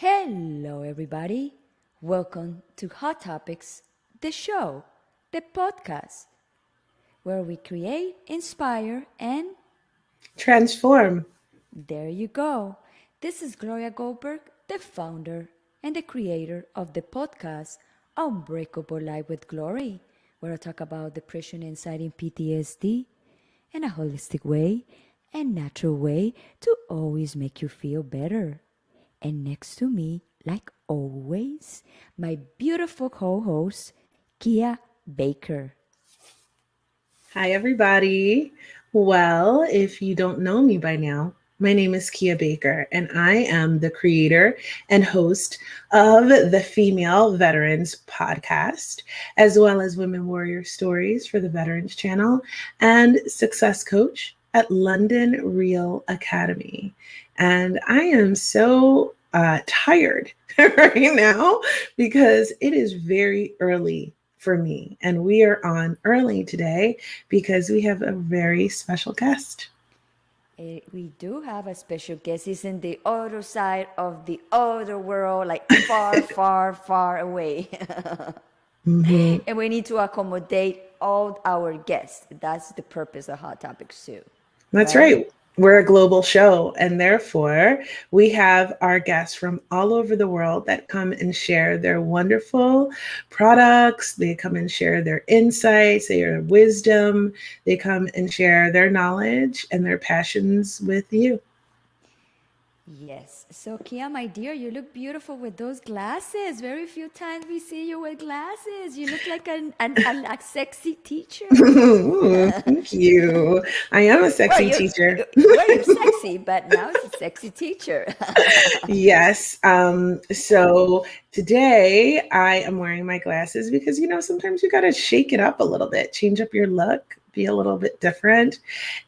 Hello, everybody. Welcome to Hot Topics, the show, the podcast, where we create, inspire, and Transform. there you go. This is Gloria Goldberg, the founder and the creator of the podcast Unbreakable Life with Glory, where I talk about depression, anxiety, and PTSD in a holistic way and natural way to always make you feel better. And next to me, like always, my beautiful co host, Kia Baker. Hi, everybody. Well, if you don't know me by now, my name is Kia Baker, and I am the creator and host of the Female Veterans Podcast, as well as Women Warrior Stories for the Veterans Channel, and success coach at London Real Academy. And I am so tired right now because it is very early for me. And we are on early today because we have a very special guest. We do have a special guest. He's in the other side of the other world, like far, far, far away. Mm-hmm. And we need to accommodate all our guests. That's the purpose of Hot Topics too. That's right. We're a global show, and therefore we have our guests from all over the world that come and share their wonderful products. They come and share their insights, their wisdom. They come and share their knowledge and their passions with you. Yes. So, Kia, my dear, you look beautiful with those glasses. Very few times we see you with glasses. You look like a sexy teacher. Thank you. I am a sexy teacher. You're sexy, but now it's a sexy teacher. Yes. So today I am wearing my glasses because, sometimes you got to shake it up a little bit, change up your look, be a little bit different.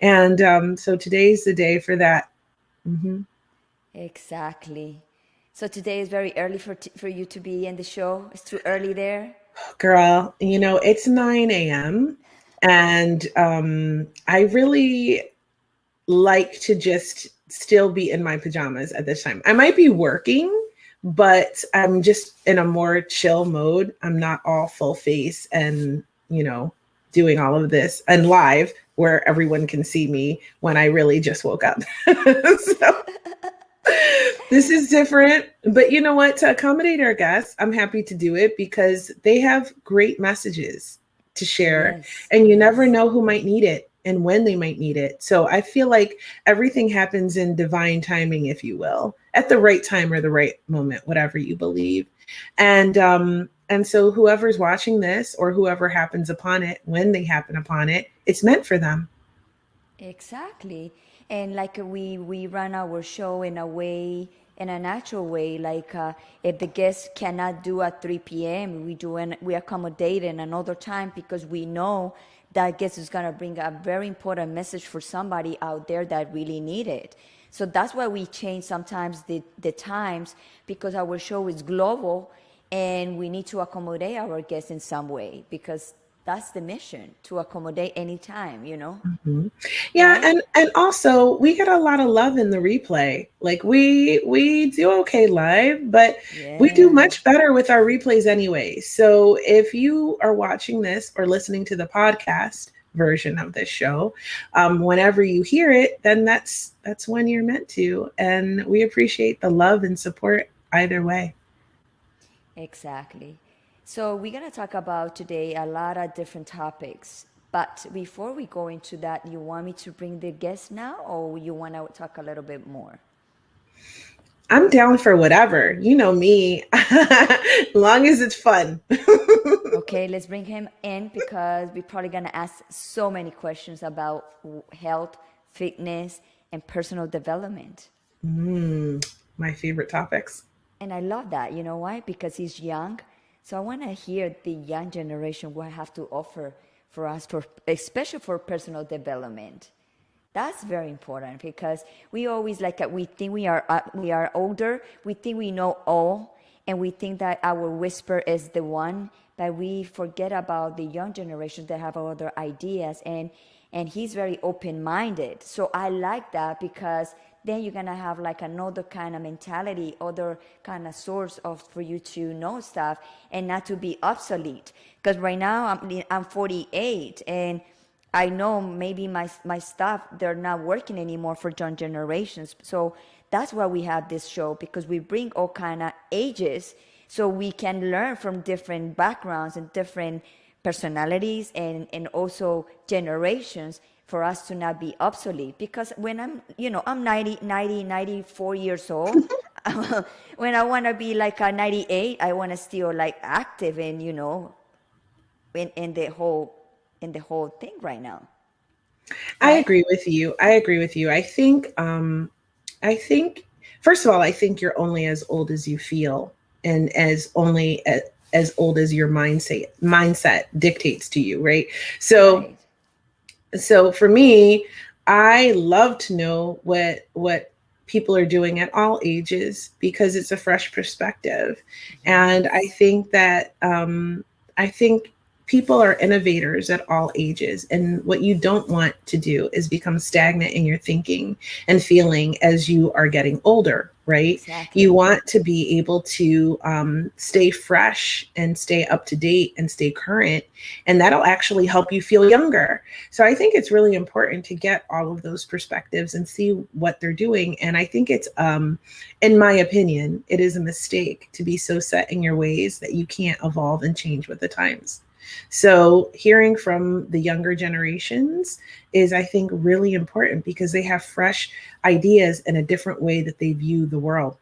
And so today's the day for that. Mm-hmm. Exactly. So today is very early for you to be in the show. It's too early there. Girl, it's 9 a.m. And I really like to just still be in my pajamas at this time. I might be working, but I'm just in a more chill mode. I'm not all full face and, doing all of this and live where everyone can see me when I really just woke up. So this is different, but you know what? To accommodate our guests, I'm happy to do it because they have great messages to share, Yes, and you never yes. know who might need it and when they might need it. So I feel like everything happens in divine timing, if you will, at the right time or the right moment, whatever you believe. And so whoever's watching this or whoever happens upon it, when they happen upon it, it's meant for them. Exactly. And like we run our show in a way, in a natural way. Like if the guest cannot do at 3 p.m., we accommodate in another time because we know that guest is gonna bring a very important message for somebody out there that really need it. So that's why we change sometimes the times because our show is global and we need to accommodate our guests in some way because that's the mission, to accommodate anytime. Mhm. Yeah, Right? and also we get a lot of love in the replay. Like we do okay live, but we do Yeah. much better with our replays anyway. So if you are watching this or listening to the podcast version of this show, whenever you hear it, then that's when you're meant to, and we appreciate the love and support either way. Exactly. So we're gonna talk about today a lot of different topics. But before we go into that, you want me to bring the guest now, or you want to talk a little bit more? I'm down for whatever. You know me, long as it's fun. Okay, let's bring him in because we're probably gonna ask so many questions about health, fitness, and personal development. My favorite topics. And I love that. You know why? Because he's young. So I want to hear the young generation what have to offer for us, for especially for personal development. That's very important because we always we think we are older. We think we know all, and we think that our whisper is the one. But we forget about the young generation that have other ideas, and he's very open minded. So I like that because then you're gonna have like another kind of mentality, other kind of source of for you to know stuff and not to be obsolete. Because right now I'm 48, and I know maybe my stuff, they're not working anymore for young generations. So that's why we have this show, because we bring all kind of ages, so we can learn from different backgrounds and different personalities, and also generations, for us to not be obsolete. Because when I'm 94 years old, when I want to be like a 98, I want to still like active and, in the whole thing right now, I right? agree with you. I agree with you. I think first of all, I think you're only as old as you feel, and as old as your mindset dictates to you, right? So Right. so for me, I love to know what people are doing at all ages, because it's a fresh perspective. And I Yes. think that I think people are innovators at all ages, and what you don't want to do is become stagnant in your thinking and feeling as you are getting older, right? You Exactly. want to be able to stay fresh and stay up to date and stay current, and that'll actually help you feel younger. So I think it's really important to get all of those perspectives and see what they're doing. And I think it's, in my opinion, it is a mistake to be so set in your ways that you can't evolve and change with the times. So hearing from the younger generations is, I think, really important, because they have fresh ideas and a different way that they view the world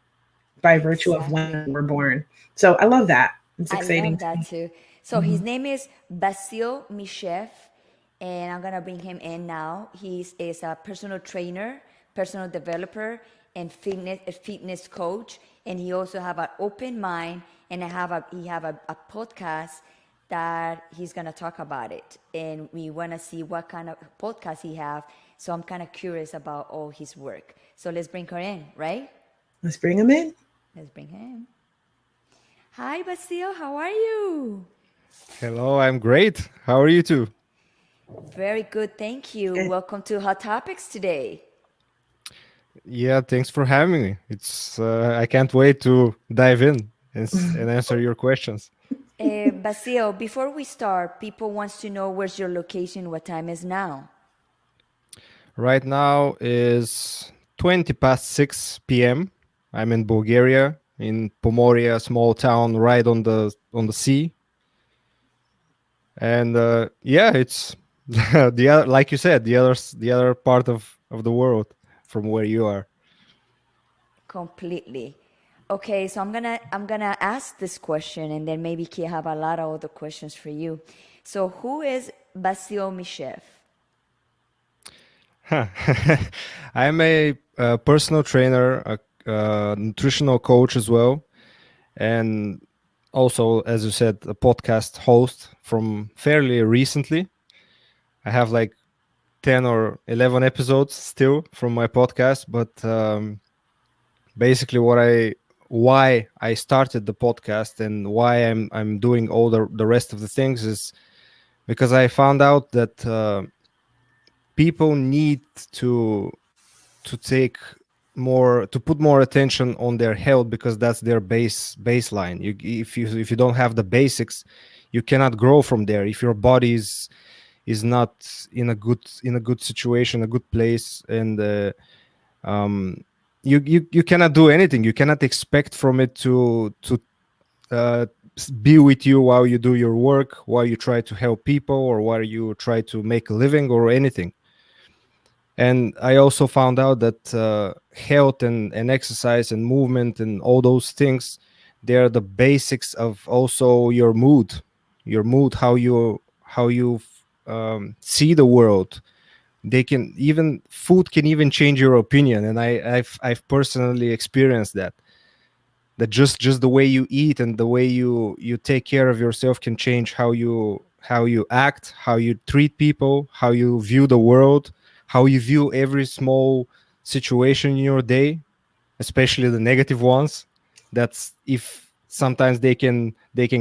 by virtue of when they Exactly. were born. So I love that. It's I exciting love to that me. too. So his name is Vasil Mishev, and I'm gonna bring him in now. Is a personal trainer, personal developer, and fitness coach, and he also have an open mind, and he have a podcast that he's gonna talk about it, and we wanna see what kind of podcast he have. So I'm kind of curious about all his work. So let's bring her in, right? Let's bring them in. Let's bring her in. Hi, Basil. How are you? Hello, I'm great. How are you two? Very good, thank you. Welcome to Hot Topics today. Yeah, thanks for having me. It's I can't wait to dive in and answer your questions. Basil, before we start, people wants to know where's your location, what time is now? Right now is 20 past 6 p.m. I'm in Bulgaria, in Pomoria, small town right on the sea. And yeah, it's the other, like you said, the other part of the world from where you are. Completely. Okay, so I'm gonna ask this question, and then maybe Kia have a lot of other questions for you. So who is Basil Mishev? I'm a personal trainer, a nutritional coach as well, and also, as you said, a podcast host from fairly recently. I have like 10 or 11 episodes still from my podcast, but basically why I started the podcast and why I'm doing all the rest of the things is because I found out that people need to to take to put more attention on their health, because that's their baseline. If you don't have the basics, you cannot grow from there. If your body is not in a good situation, a good place, and um you cannot do anything. You cannot expect from it to uh be with you while you do your work, while you try to help people, or while you try to make a living or anything. And I also found out that health and exercise and movement and all those things, they're the basics of also your mood, how you see the world. They can even food can even change your opinion, and I've personally experienced that just the way you eat and the way you take care of yourself can change how you act, how you treat people, how you view the world, how you view every small situation in your day, especially the negative ones. That's if sometimes they can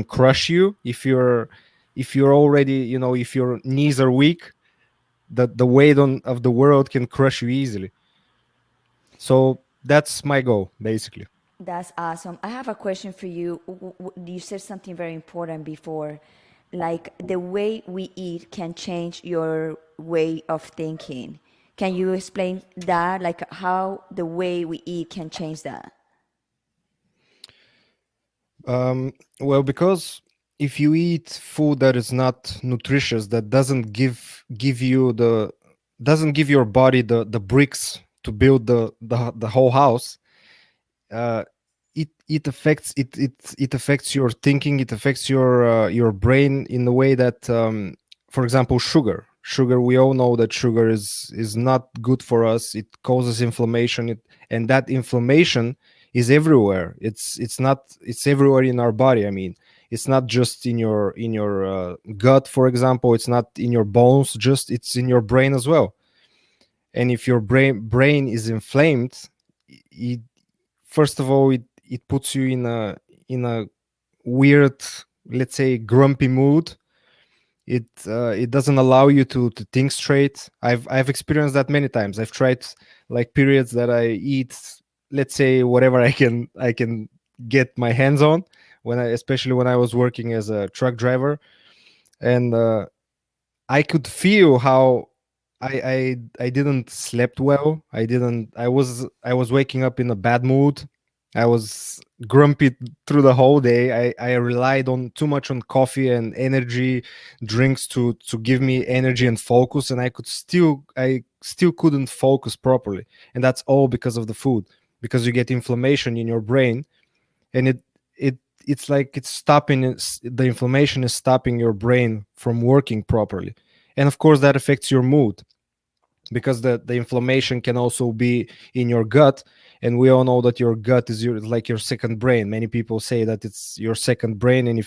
crush you if you're already, if your knees are weak, the weight of the world can crush you easily. So that's my goal, basically. That's awesome. I have a question for you. You said something very important before, like the way we eat can change your way of thinking. Can you explain that, like how the way we eat can change that? Well, because if you eat food that is not nutritious, that doesn't give you the doesn't give your body the bricks to build the whole house, uh, it affects your thinking. It affects your brain in the way that, for example, sugar. We all know that sugar is not good for us. It causes inflammation. And that inflammation is everywhere. It's everywhere in our body. I mean, it's not just in your gut, for example. It's not in your bones. Just it's in your brain as well. And if your brain is inflamed, it, first of all, it puts you in a weird, let's say, grumpy mood. It doesn't allow you to think straight. I've experienced that many times. I've tried like periods that I eat, let's say, whatever I can get my hands on, especially when I was working as a truck driver. And I could feel how I didn't slept well. I was waking up in a bad mood. I was grumpy through the whole day. I relied on too much on coffee and energy drinks to give me energy and focus, and I still couldn't focus properly. And that's all because of the food. Because you get inflammation in your brain, and it's like the inflammation is stopping your brain from working properly. And of course that affects your mood, because the inflammation can also be in your gut. And we all know that your gut is your second brain. Many people say that it's your second brain. And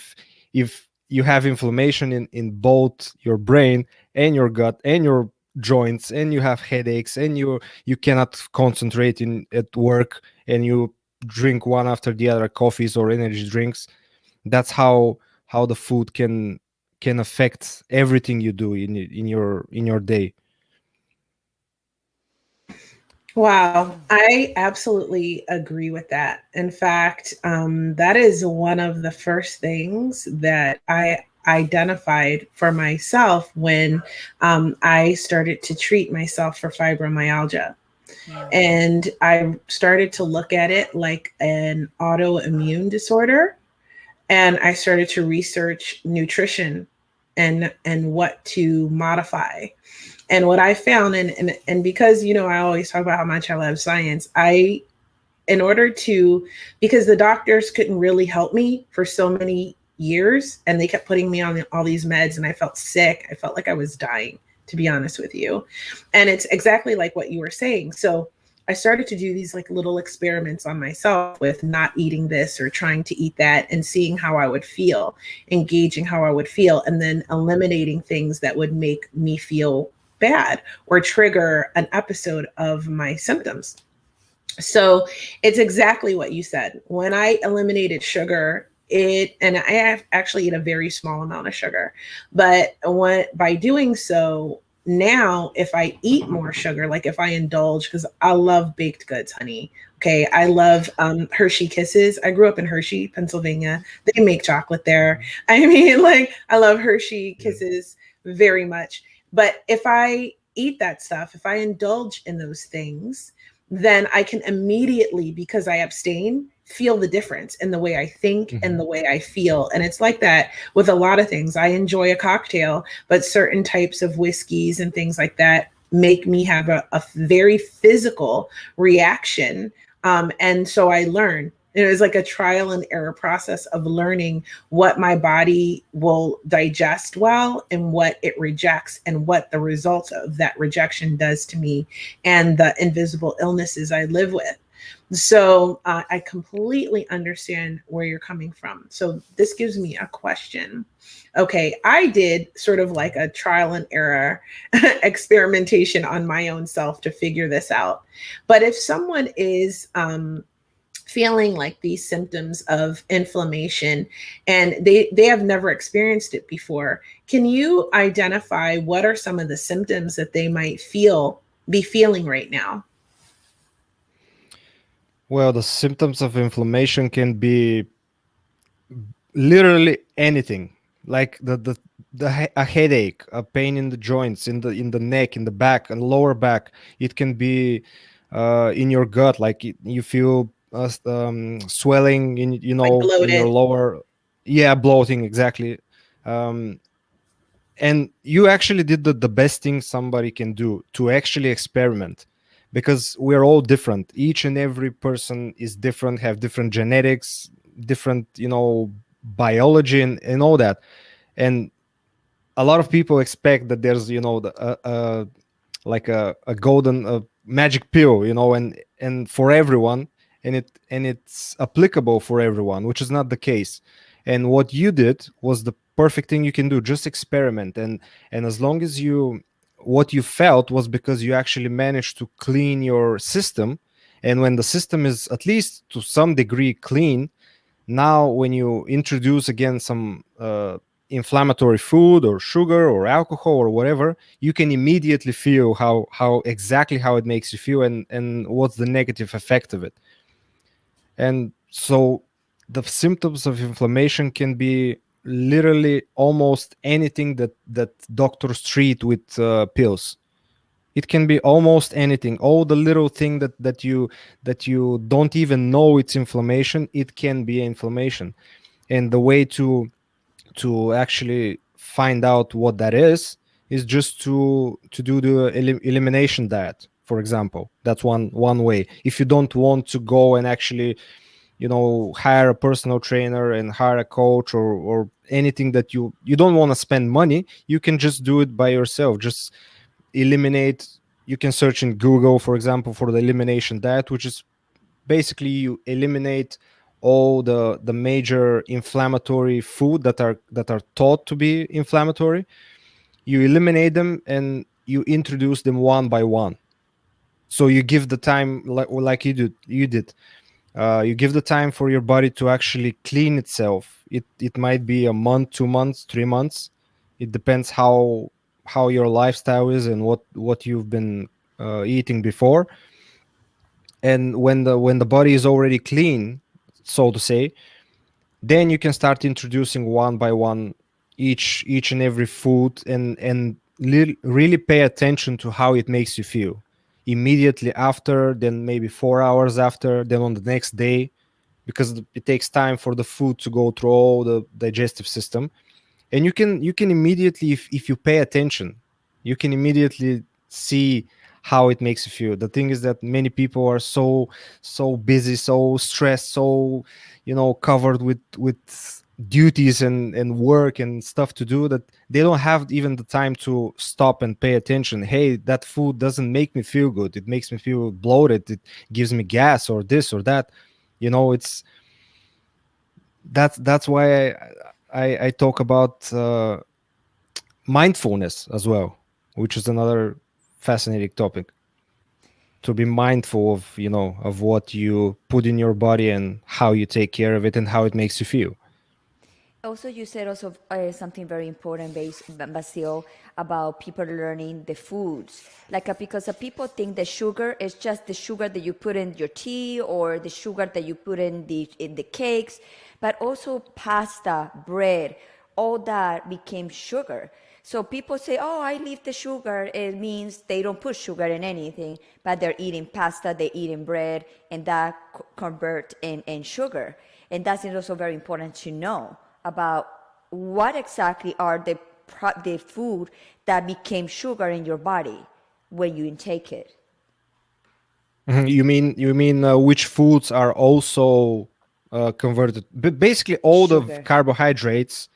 if you have inflammation in both your brain and your gut and your joints, and you have headaches, and you cannot concentrate in at work, and you drink one after the other coffees or energy drinks, that's how the food can affect everything you do in your day. Wow, I absolutely agree with that. In fact, that is one of the first things that I identified for myself when I started to treat myself for fibromyalgia. And I started to look at it like an autoimmune disorder. And I started to research nutrition and what to modify. And what I found, and because I always talk about how much I love science, in order to, because the doctors couldn't really help me for so many years, and they kept putting me on all these meds, and I felt sick. I felt like I was dying, to be honest with you. And it's exactly like what you were saying. So I started to do these like little experiments on myself with not eating this or trying to eat that, and seeing how I would feel, engaging how I would feel, and then eliminating things that would make me feel bad or trigger an episode of my symptoms. So it's exactly what you said. When I eliminated sugar, and I actually eat a very small amount of sugar, but by doing so, now if I eat more sugar, like if I indulge, because I love baked goods, honey. Okay, I love Hershey Kisses. I grew up in Hershey, Pennsylvania. They make chocolate there. I mean, like, I love Hershey Kisses very much. But if I eat that stuff, if I indulge in those things, then I can immediately, because I abstain, feel the difference in the way I think and the way I feel. And it's like that with a lot of things. I enjoy a cocktail, but certain types of whiskeys and things like that make me have a very physical reaction. And so I learn. It was like a trial and error process of learning what my body will digest well and what it rejects, and what the results of that rejection does to me and the invisible illnesses I live with. So I completely understand where you're coming from. So this gives me a question. Okay, I did sort of like a trial and error experimentation on my own self to figure this out. But if someone is feeling like these symptoms of inflammation, and they have never experienced it before, can you identify what are some of the symptoms that they might be feeling right now? Well, the symptoms of inflammation can be literally anything, like a headache, a pain in the joints, in the neck, in the back and lower back. It can be in your gut, like you feel swelling in, Like in your bloated. lower. Yeah, bloating, exactly. um, and you actually did the best thing somebody can do, to actually experiment, because we're all different. Each and every person is different, have different genetics, different, biology, and all that. And a lot of people expect that there's, like a golden magic pill, and for everyone, and it's applicable for everyone, which is not the case. And what you did was the perfect thing you can do. Just experiment, and as long as you, what you felt was because you actually managed to clean your system. And when the system is at least to some degree clean, now when you introduce again some inflammatory food or sugar or alcohol or whatever, you can immediately feel how exactly how it makes you feel, and what's the negative effect of it. And so the symptoms of inflammation can be literally almost anything that doctors treat with pills. It can be almost anything, all the little thing that you don't even know it's inflammation, it can be inflammation. And the way to actually find out what that is just to do the elimination diet, for example. That's one way. If you don't want to go and actually, hire a personal trainer and hire a coach, or anything, that you don't want to spend money, you can just do it by yourself. Just eliminate. You can search in Google, for example, for the elimination diet, which is basically you eliminate all the major inflammatory food that are thought to be inflammatory. You eliminate them and you introduce them one by one. So you give the time, like you did. You give the time for your body to actually clean itself. It might be a month, 2 months, 3 months. It depends how your lifestyle is and what you've been eating before. And when the body is already clean, so to say, then you can start introducing one by one each and every food, and really pay attention to how it makes you feel immediately after, then maybe 4 hours after, then on the next day, because it takes time for the food to go through all the digestive system. And you can immediately, if you pay attention, you can immediately see how it makes you feel. The thing is that many people are so busy, so stressed, so covered with duties and work and stuff to do, that they don't have even the time to stop and pay attention. Hey, that food doesn't make me feel good, it makes me feel bloated, it gives me gas, or this or that. It's that's why I talk about mindfulness as well, which is another fascinating topic. To be mindful of what you put in your body and how you take care of it and how it makes you feel. Also, you said also something very important, Basil, about people learning the foods. Like, because people think the sugar is just the sugar that you put in your tea or the sugar that you put in the cakes, but also pasta, bread, all that became sugar. So people say, "Oh, I leave the sugar." It means they don't put sugar in anything, but they're eating pasta, they're eating bread, and that convert in sugar. And that's also very important to know about what exactly are the food that became sugar in your body when you intake it. Mhm. You mean which foods are also converted? Basically, all the Sugar. carbohydrates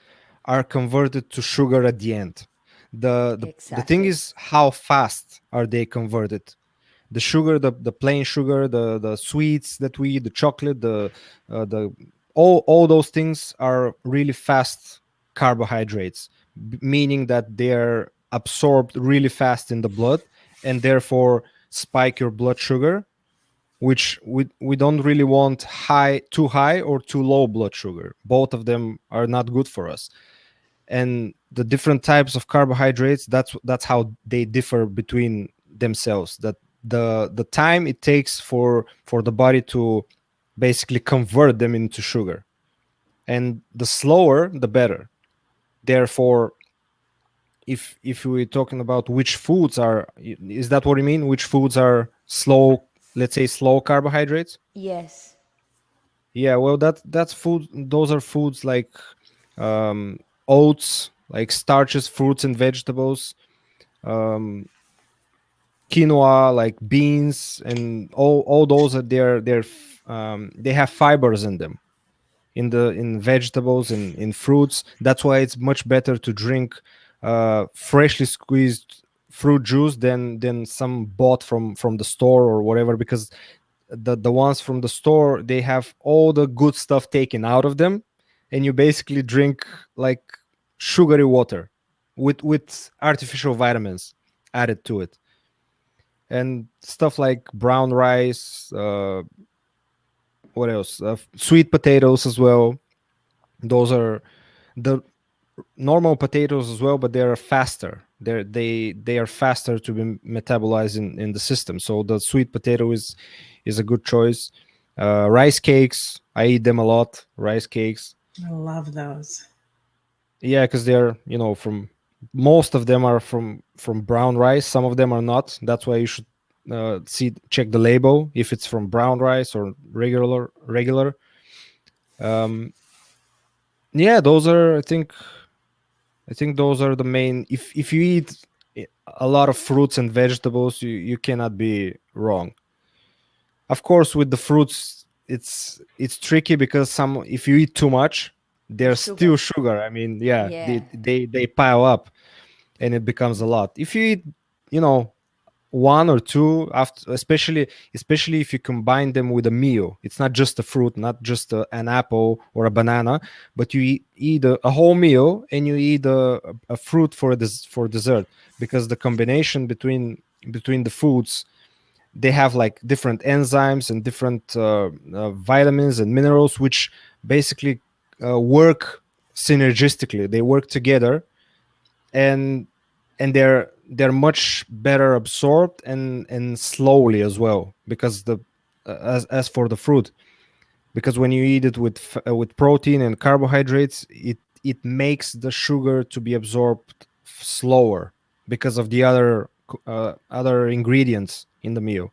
are converted to sugar at the end. The thing Exactly. is, how fast are they converted? The sugar, the plain sugar, the sweets that we eat, the chocolate, the all those things are really fast carbohydrates, meaning that they're absorbed really fast in the blood, and therefore spike your blood sugar, which we don't really want too high or too low blood sugar. Both of them are not good for us. And the different types of carbohydrates, that's how they differ between themselves. That the time it takes for the body to basically convert them into sugar, and the slower the better. Therefore, if we're talking about which foods are, is that what you mean, which foods are slow, let's say slow carbohydrates? Yes. Yeah, well, that's food. Those are foods like um, oats, like starches, fruits and vegetables, um, quinoa, like beans, and all those are they have fibers in them, in vegetables and in fruits. That's why it's much better to drink freshly squeezed fruit juice than some bought from the store or whatever, because the ones from the store, they have all the good stuff taken out of them, and you basically drink like sugary water with artificial vitamins added to it, and stuff like brown rice, what else, sweet potatoes as well. Those are the normal potatoes as well, but they are faster. They are faster to be metabolized in the system. So the sweet potato is a good choice. Rice cakes, I eat them a lot. Rice cakes, I love those. yeah, because they're, from, most of them are from brown rice. Some of them are not. That's why you should check the label if it's from brown rice or regular. Um, yeah, those are, I think those are the main. If you eat a lot of fruits and vegetables, you cannot be wrong. Of course, with the fruits, it's tricky because some, if you eat too much, The they're still sugar. sugar. I mean, yeah, Yeah. they pile up and it becomes a lot. If you eat, you know, one or two, after, especially if you combine them with a meal, it's not just a fruit, not just an apple or a banana, but you eat a whole meal, and you eat a fruit for this for dessert, because the combination between the foods, they have like different enzymes and different vitamins and minerals, which basically work synergistically. They work together, and they're much better absorbed and slowly as well, because the as for the fruit, because when you eat it with protein and carbohydrates, it makes the sugar to be absorbed slower because of the other ingredients in the meal.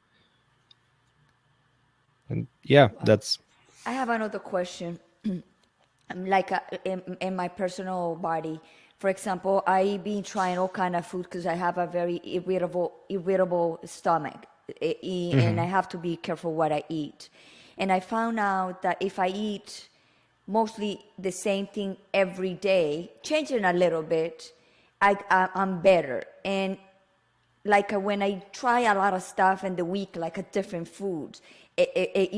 And yeah, Wow. that's I have another question. Like in my personal body, for example, I been trying all kind of food because I have a very irritable stomach, and I have to be careful what I eat. And I found out that if I eat mostly the same thing every day, changing a little bit, I'm better. And like when I try a lot of stuff in the week, like a different food, it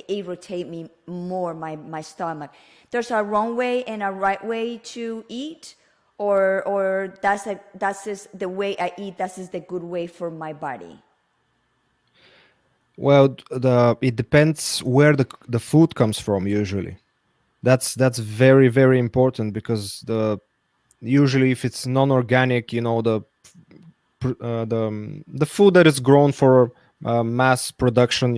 irritate me more, my stomach. There's a wrong way and a right way to eat, or that's just the way I eat. That's just the good way for my body. well, the it depends where the food comes from usually. That's very very important, because the usually if it's non-organic, the food that is grown for mass production,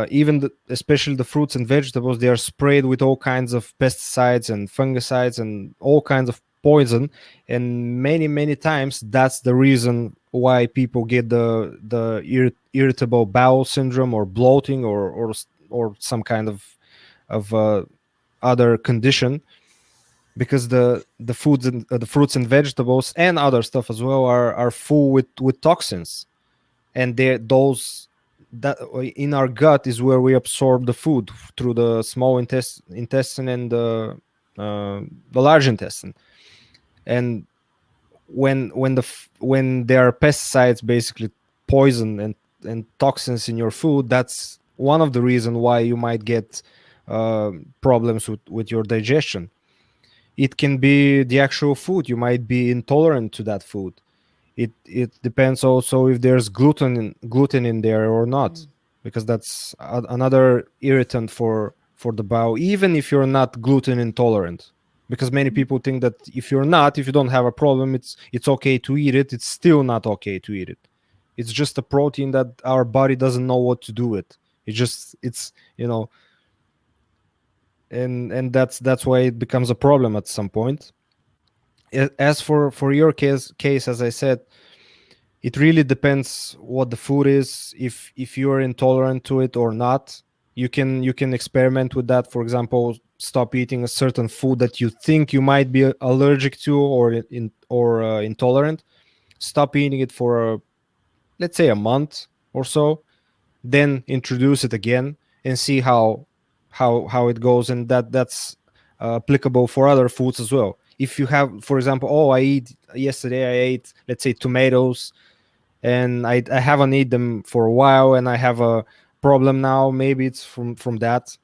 even especially the fruits and vegetables, they are sprayed with all kinds of pesticides and fungicides and all kinds of poison, and many times that's the reason why people get the irritable bowel syndrome, or bloating, or some kind of other condition, because the fruits and vegetables and other stuff as well are full with toxins, and they those that in our gut is where we absorb the food through the small intestine and the large intestine. And when there are pesticides, basically poison and toxins in your food, that's one of the reasons why you might get problems with your digestion. It can be the actual food. You might be intolerant to that food. It depends also if there's gluten in there or not, because that's another irritant for the bowel, even if you're not gluten intolerant. Because many people think that if you don't have a problem, it's okay to eat it. It's still not okay to eat it. It's just a protein that our body doesn't know what to do with. It's and that's why it becomes a problem at some point. As for your case, as I said, it really depends what the food is, if you're intolerant to it or not. You can experiment with that. For example, stop eating a certain food that you think you might be allergic to or intolerant. Stop eating it for let's say a month or so, then introduce it again and see how it goes. And that's applicable for other foods as well. If you have, for example, yesterday I ate, let's say, tomatoes, and I haven't eaten them for a while, and I have a problem now. Maybe it's from that.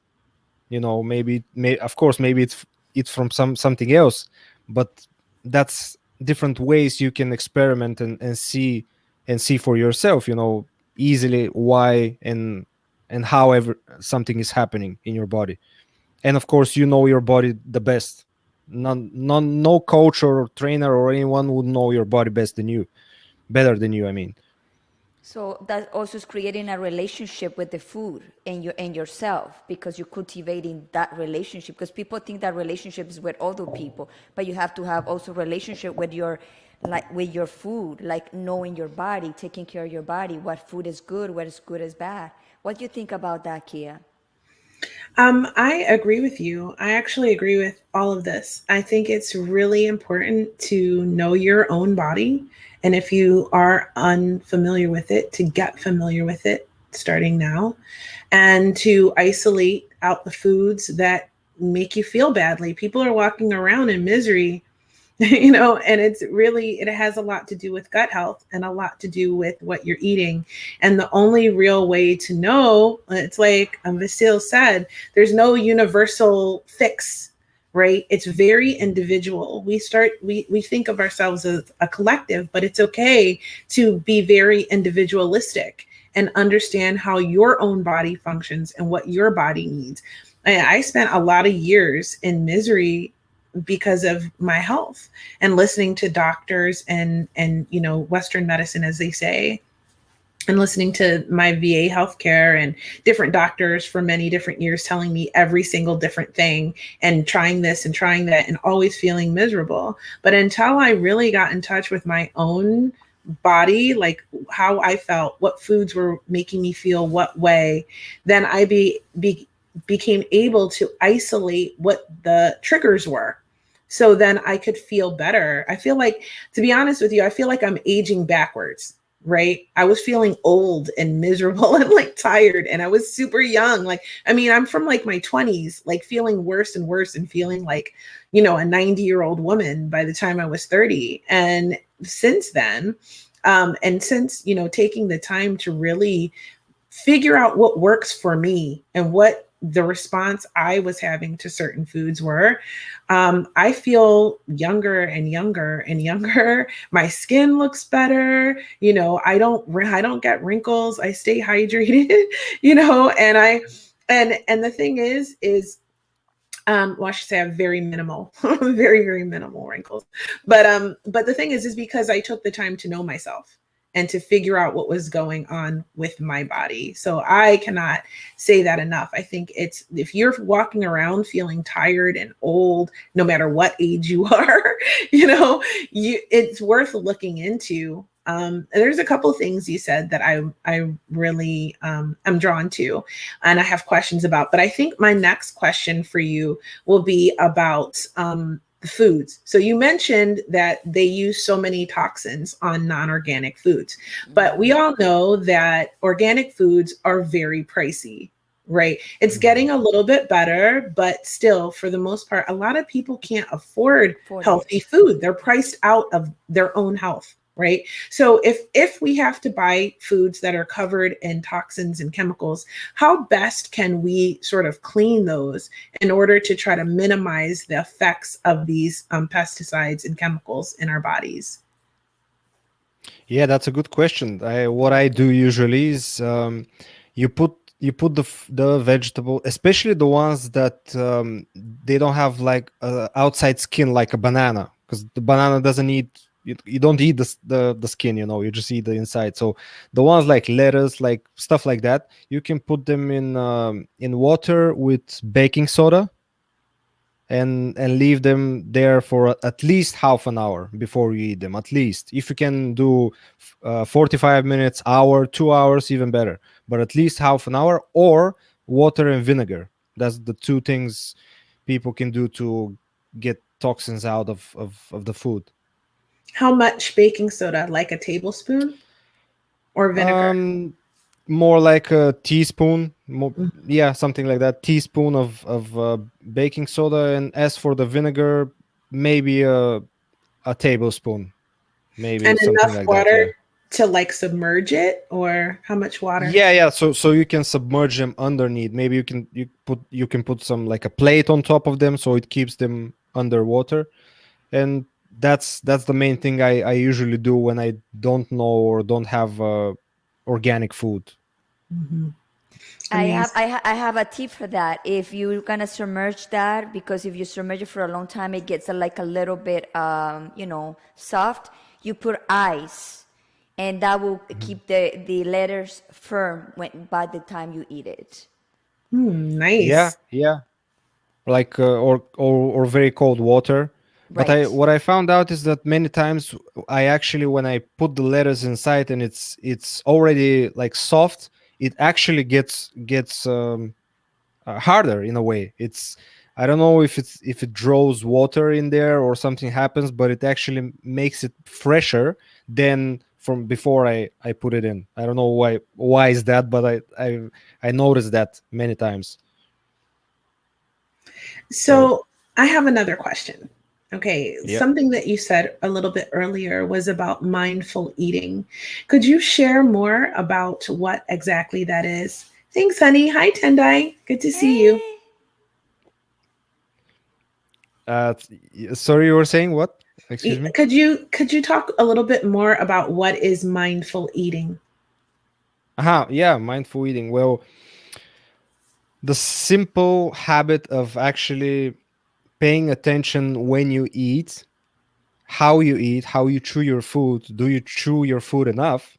Of course, maybe it's from something else, but that's different ways you can experiment and see for yourself, easily why and however something is happening in your body. And of course, your body the best. No coach or trainer or anyone would know your body better than you, I mean. So that also is creating a relationship with the food and yourself, because you're cultivating that relationship. Because people think that relationship is with other people, but you have to have also relationship with your food, like knowing your body, taking care of your body, what food is good, what is good is bad. What do you think about that, Kia? I agree with you. I actually agree with all of this. I think it's really important to know your own body. And if you are unfamiliar with it, to get familiar with it starting now, and to isolate out the foods that make you feel badly. People are walking around in misery, and it has a lot to do with gut health and a lot to do with what you're eating. And the only real way to know, it's like Vasil said, there's no universal fix, right? It's very individual. We think of ourselves as a collective, but it's okay to be very individualistic and understand how your own body functions and what your body needs. I spent a lot of years in misery because of my health and listening to doctors and Western medicine, as they say, and listening to my VA healthcare and different doctors for many different years telling me every single different thing and trying this and trying that and always feeling miserable. But until I really got in touch with my own body, like how I felt, what foods were making me feel what way, then I became able to isolate what the triggers were. So then I could feel better. I feel like, to be honest with you, I feel like I'm aging backwards, right? I was feeling old and miserable and like tired, and I was super young. I'm from like my 20s, like feeling worse and worse and feeling like, a 90-year-old woman by the time I was 30. And since then, since taking the time to really figure out what works for me and what the response I was having to certain foods were, I feel younger and younger and younger. My skin looks better. I don't get wrinkles. I stay hydrated, and the thing is, I should say I have very minimal, very, very minimal wrinkles. But the thing is because I took the time to know myself and to figure out what was going on with my body. So I cannot say that enough. I think if you're walking around feeling tired and old, no matter what age you are, it's worth looking into. There's a couple of things you said that I really am drawn to and I have questions about. But I think my next question for you will be about the foods. So you mentioned that they use so many toxins on non-organic foods, but we all know that organic foods are very pricey, right? It's getting a little bit better, but still, for the most part, a lot of people can't afford healthy food. They're priced out of their own health, right? So if we have to buy foods that are covered in toxins and chemicals, how best can we sort of clean those in order to try to minimize the effects of these pesticides and chemicals in our bodies? Yeah, that's a good question. What I do usually is you put the vegetable, especially the ones that they don't have like outside skin, like a banana, because the banana doesn't need you don't eat the skin, you just eat the inside. So the ones like lettuce, like stuff like that, you can put them in water with baking soda, and leave them there for at least half an hour before you eat them. At least, if you can do 45 minutes, hour, 2 hours, even better, but at least half an hour. Or water and vinegar. That's the two things people can do to get toxins out of the food. How much baking soda? Like a tablespoon or vinegar? um More like a teaspoon, Mm. yeah, something like that, teaspoon of baking soda. And as for the vinegar, maybe a tablespoon, maybe And something enough like that. water Yeah, to like submerge it, or how much water? yeah. So you can submerge them underneath. Maybe you can put some, like a plate on top of them, so it keeps them underwater. And that's the main thing I usually do when I don't know or don't have organic food. Hmm. I have Amazing. I have a tip for that. If you're gonna submerge that, because if you submerge it for a long time, it gets like a little bit soft. You put ice, and that will Mhm. keep the letters firm when by the time you eat it. Yeah, Nice. yeah. Like or very cold water. But I Right. what I found out is that many times I actually, when I put the letters inside and it's already like soft, it actually gets harder in a way. It's, I don't know if it draws water in there or something happens, but it actually makes it fresher than from before I put it in. I don't know why is that, but I noticed that many times. So So I have another question. Okay, yeah. something that you said a little bit earlier was about mindful eating. Could you share more about what exactly that is? Thanks, honey. Hi, Tendai. Good to see you. Hey. Sorry, you were saying what? Excuse me. Could you talk a little bit more about what is mindful eating? Aha, yeah, mindful eating. Well, the simple habit of actually paying attention when you eat, how you chew your food. Do you chew your food enough?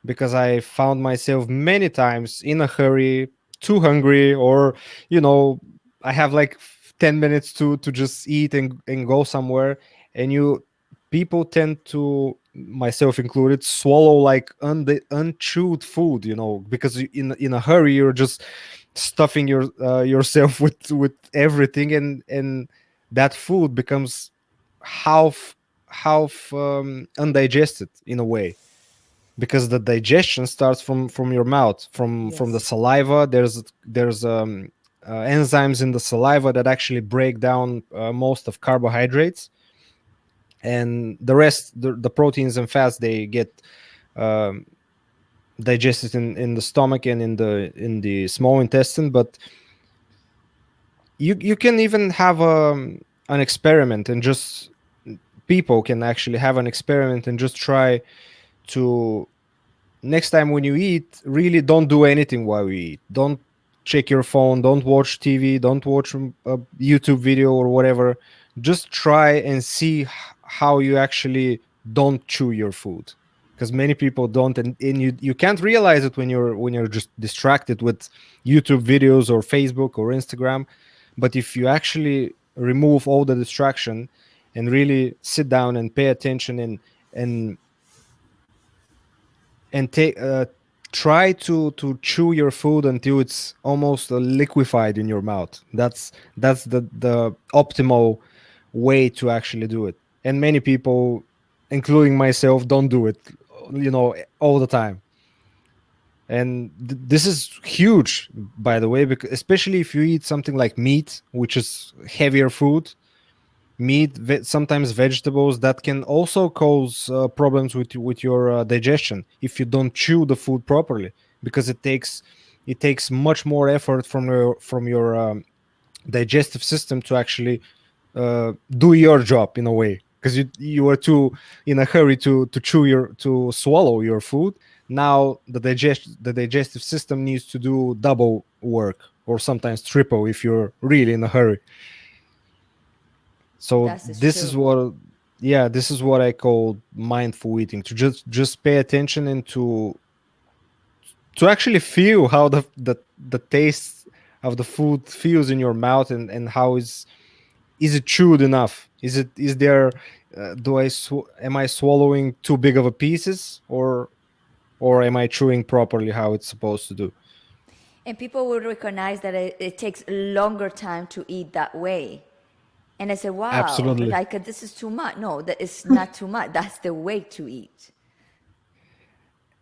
Because I found myself many times in a hurry, too hungry, or you know, I have like 10 minutes to just eat and go somewhere. And people tend to, myself included, swallow like unchewed food, because in a hurry you're just stuffing yourself with everything, and that food becomes half undigested in a way, because the digestion starts from your mouth, from the Yes. saliva. There's enzymes in the saliva that actually break down most of carbohydrates, and the rest, the proteins and fats, they get um, digested in the stomach and in the small intestine. But you can even have an experiment, and just people can actually have an experiment and just try to, next time when you eat, really don't do anything while you eat. Don't check your phone, don't watch TV, don't watch a YouTube video or whatever. Just try and see how you actually don't chew your food, because many people don't, and you can't realize it when you're just distracted with YouTube videos or Facebook or Instagram. But if you actually remove all the distraction and really sit down and pay attention, and and take try to chew your food until it's almost liquefied in your mouth. That's the optimal way to actually do it. And many people, including myself, don't do it, all the time. And this is huge, by the way, because especially if you eat something like meat, which is heavier food. Meat, sometimes vegetables, that can also cause problems with your digestion if you don't chew the food properly, because it takes much more effort from your digestive system to actually do your job in a way, because you are too in a hurry to swallow your food. Now the digestive system needs to do double work, or sometimes triple if you're really in a hurry. So That is this is true. what yeah, this is what I call mindful eating. To just pay attention and to actually feel how the taste of the food feels in your mouth, and how is it chewed enough? Is there am I swallowing too big of a pieces, or am I chewing properly how it's supposed to do? And people will recognize that it takes longer time to eat that way. And I said, wow, Absolutely. like this is too much. No, that is not too much. That's the way to eat.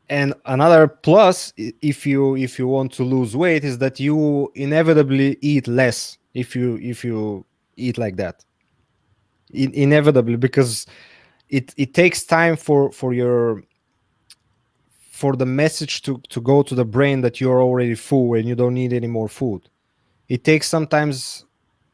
And another plus, if you want to lose weight, is that you inevitably eat less if you eat like that. Inevitably, because it takes time for the message to go to the brain that you're already full and you don't need any more food. It takes sometimes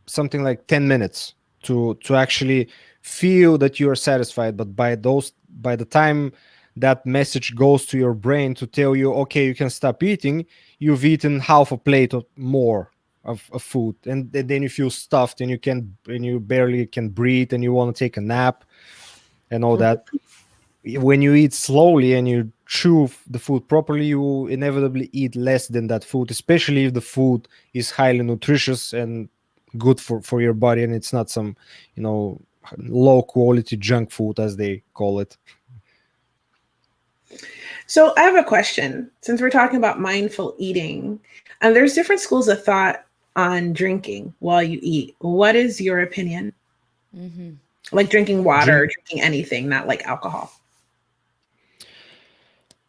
something like 10 minutes to actually feel that you are satisfied, but by the time that message goes to your brain to tell you, okay, you can stop eating, you've eaten half a plate of more of food, and then you feel stuffed, and you barely can breathe, and you want to take a nap and all that. When you eat slowly and you chew the food properly, you inevitably eat less than that food, especially if the food is highly nutritious and good for your body, and it's not some, you know, low quality junk food as they call it. So I have a question. Since we're talking about mindful eating, and there's different schools of thought on drinking while you eat. What is your opinion? Like drinking water or Drink. drinking anything, not like alcohol.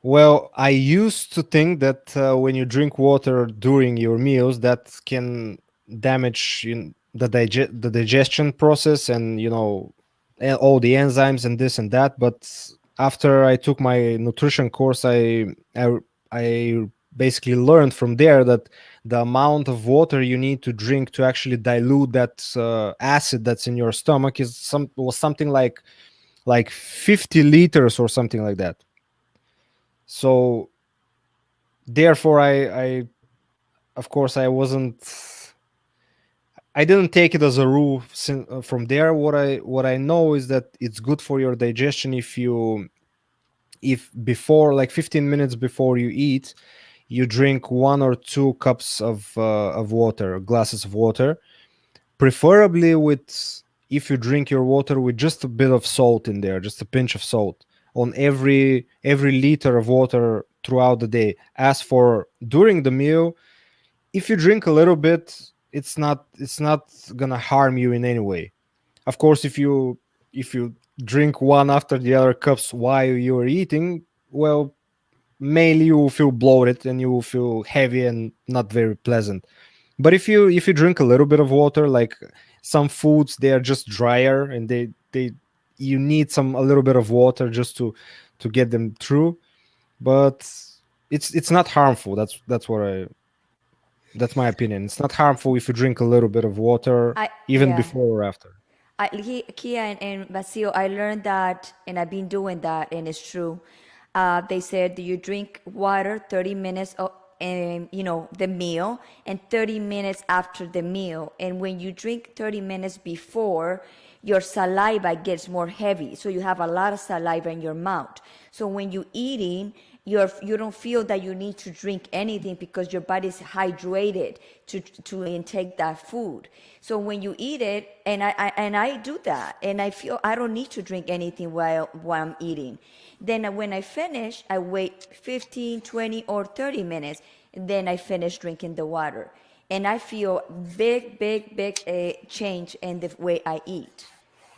Well, I used to think that when you drink water during your meals, that can damage the digestion process, and all the enzymes and this and that. But after I took my nutrition course, I basically learned from there that the amount of water you need to drink to actually dilute that acid that's in your stomach was something like 50 liters or something like that. So therefore, I of course I didn't take it as a rule. From there, what I know is that it's good for your digestion if before, like 15 minutes before you eat, you drink 1 or 2 cups of water, glasses of water, preferably with, if you drink your water with just a bit of salt in there, just a pinch of salt on every liter of water throughout the day. As for during the meal, if you drink a little bit, it's not gonna harm you in any way. Of course, if you drink one after the other cups while you're eating, well, mainly you will feel bloated and you will feel heavy and not very pleasant. But if you drink a little bit of water, like some foods, they are just drier, and they you need a little bit of water just to get them through. But it's not harmful. That's my opinion. It's not harmful if you drink a little bit of water, I even yeah. before or after. Kia and Basil, I learned that, and I've been doing that, and it's true. They said that you drink water 30 minutes, the meal, and 30 minutes after the meal. And when you drink 30 minutes before, your saliva gets more heavy, so you have a lot of saliva in your mouth. So when you're eating, you don't feel that you need to drink anything because your body is hydrated to intake that food. So when you eat it, and I do that, and I feel I don't need to drink anything while I'm eating. Then when I finish, I wait 15, 20, or 30 minutes, and then I finish drinking the water. And I feel big change in the way I eat.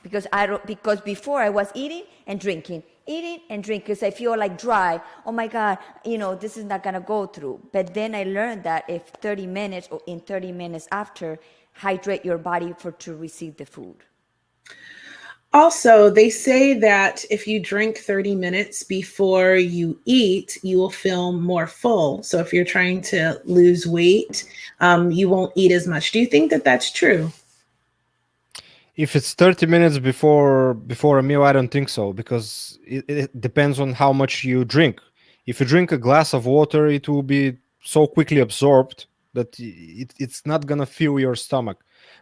Because before I was eating and drinking because I feel like dry. Oh my God, this is not gonna go through. But then I learned that if 30 minutes or in 30 minutes after, hydrate your body to receive the food. Also, they say that if you drink 30 minutes before you eat, you will feel more full. So if you're trying to lose weight, you won't eat as much. Do you think that that's true? If it's 30 minutes before a meal, I don't think so, because it depends on how much you drink. If you drink a glass of water, it will be so quickly absorbed that it's not gonna fill your stomach.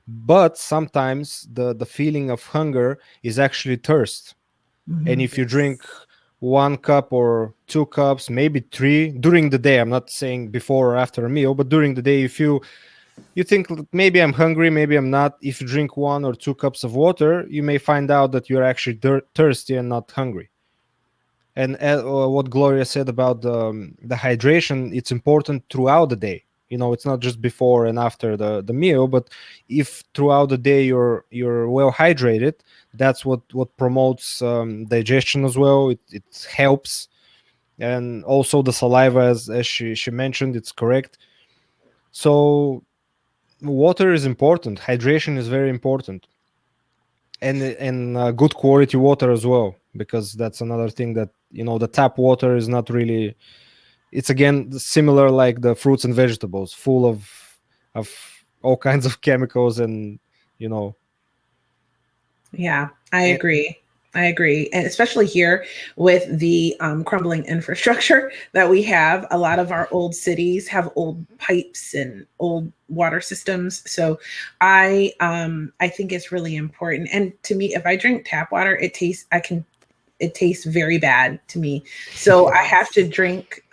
But sometimes the feeling of hunger is actually thirst. And Mhm. if you drink 1 cup or 2 cups, maybe three during the day, I'm not saying before or after a meal, but during the day, if you think maybe I'm hungry, maybe I'm not. If you drink 1 or 2 cups of water, you may find out that you're actually thirsty and not hungry. And what Gloria said about the hydration, it's important throughout the day. It's not just before and after the meal, but if throughout the day you're well hydrated, that's what promotes digestion as well. It helps. And also the saliva, as she mentioned, it's correct. So water is important. Hydration is very important, and good quality water as well, because that's another thing that the tap water is not really. It's again similar like the fruits and vegetables, full of all kinds of chemicals, and you know. Yeah, I eh, agree. I agree. And especially here with the crumbling infrastructure that we have, a lot of our old cities have old pipes and old water systems. So I think it's really important. And to me, if I drink tap water, it tastes very bad to me. So I have to Yes. drink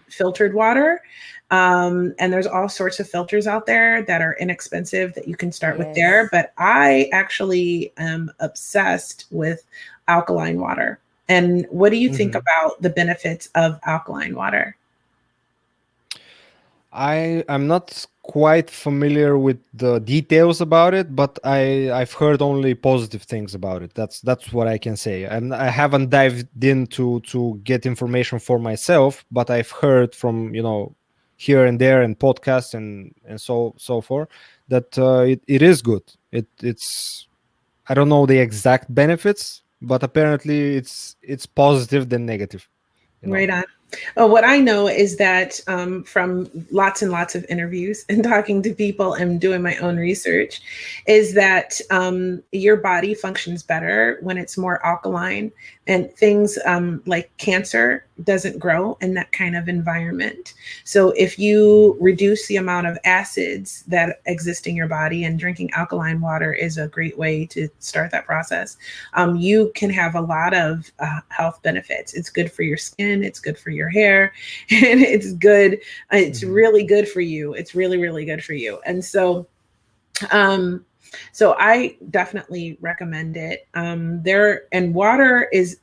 filtered water. And there's all sorts of filters out there that are inexpensive that you can start with there. Yes. But I actually am obsessed with alkaline water. And what do you think mhm. about the benefits of alkaline water? I'm not quite familiar with the details about it, but I've heard only positive things about it. That's what I can say. And I haven't dived in to get information for myself, but I've heard from here and there and podcasts and so forth that it is good. It's I don't know the exact benefits, but apparently it's positive than negative. You know. Right on. What I know is that from lots and lots of interviews and talking to people and doing my own research, is that your body functions better when it's more alkaline, and things like cancer doesn't grow in that kind of environment. So if you reduce the amount of acids that exist in your body, and drinking alkaline water is a great way to start that process, you can have a lot of health benefits. It's good for your skin, it's good for your hair, and it's good. It's Mhm. really good for you. It's really, really good for you. And um, so I definitely recommend it. There and water is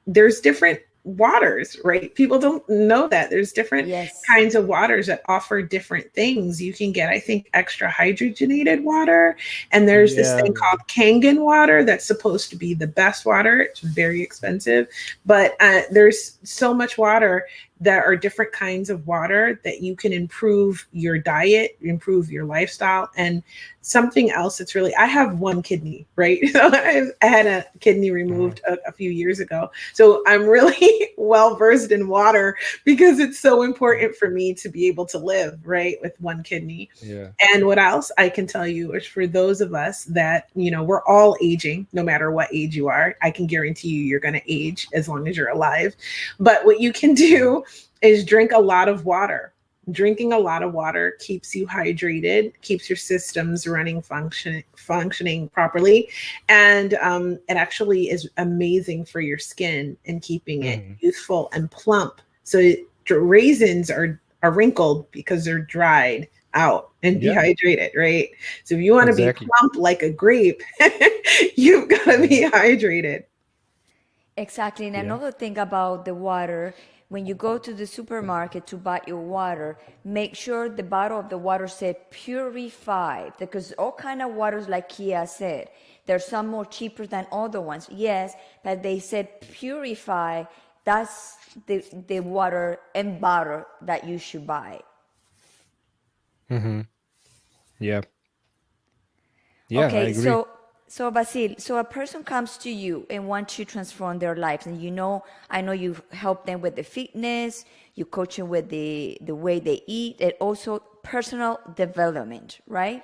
there's different waters, right? People don't know that there's different Yes. kinds of waters that offer different things. You can get, I think, extra hydrogenated water, and there's this Yeah. thing called Kangen water that's supposed to be the best water. It's very expensive, but there's so much water. There are different kinds of water that you can improve your diet, improve your lifestyle, and something else that's really, I have one kidney, right? So I had a kidney Uh-huh. removed a few years ago. So I'm really well versed in water because it's so important for me to be able to live, right, with one kidney. Yeah. And what else I can tell you is, for those of us that, we're all aging, no matter what age you are, I can guarantee you're going to age as long as you're alive. But what you can Mhm. do is drink a lot of water. Drinking a lot of water keeps you hydrated, keeps your systems running, functioning properly, and it actually is amazing for your skin and keeping it Mhm. youthful and plump. So raisins are wrinkled because they're dried out and Yeah. dehydrated, right? So if you want to be Exactly. plump like a grape, you've got to Yeah. be hydrated. Exactly. And Yeah. another thing about the water, when you go to the supermarket to buy your water, make sure the bottle of the water said purified, because all kind of waters, like Kia said, there's some more cheaper than other ones. Yes, but they said purify. That's the water and bottle that you should buy. Hmm. Yeah. Yeah, I Okay, agree. so Basil, so a person comes to you and wants to transform their lives, and I know you help them with the fitness, you coach them with the way they eat, and also personal development, right?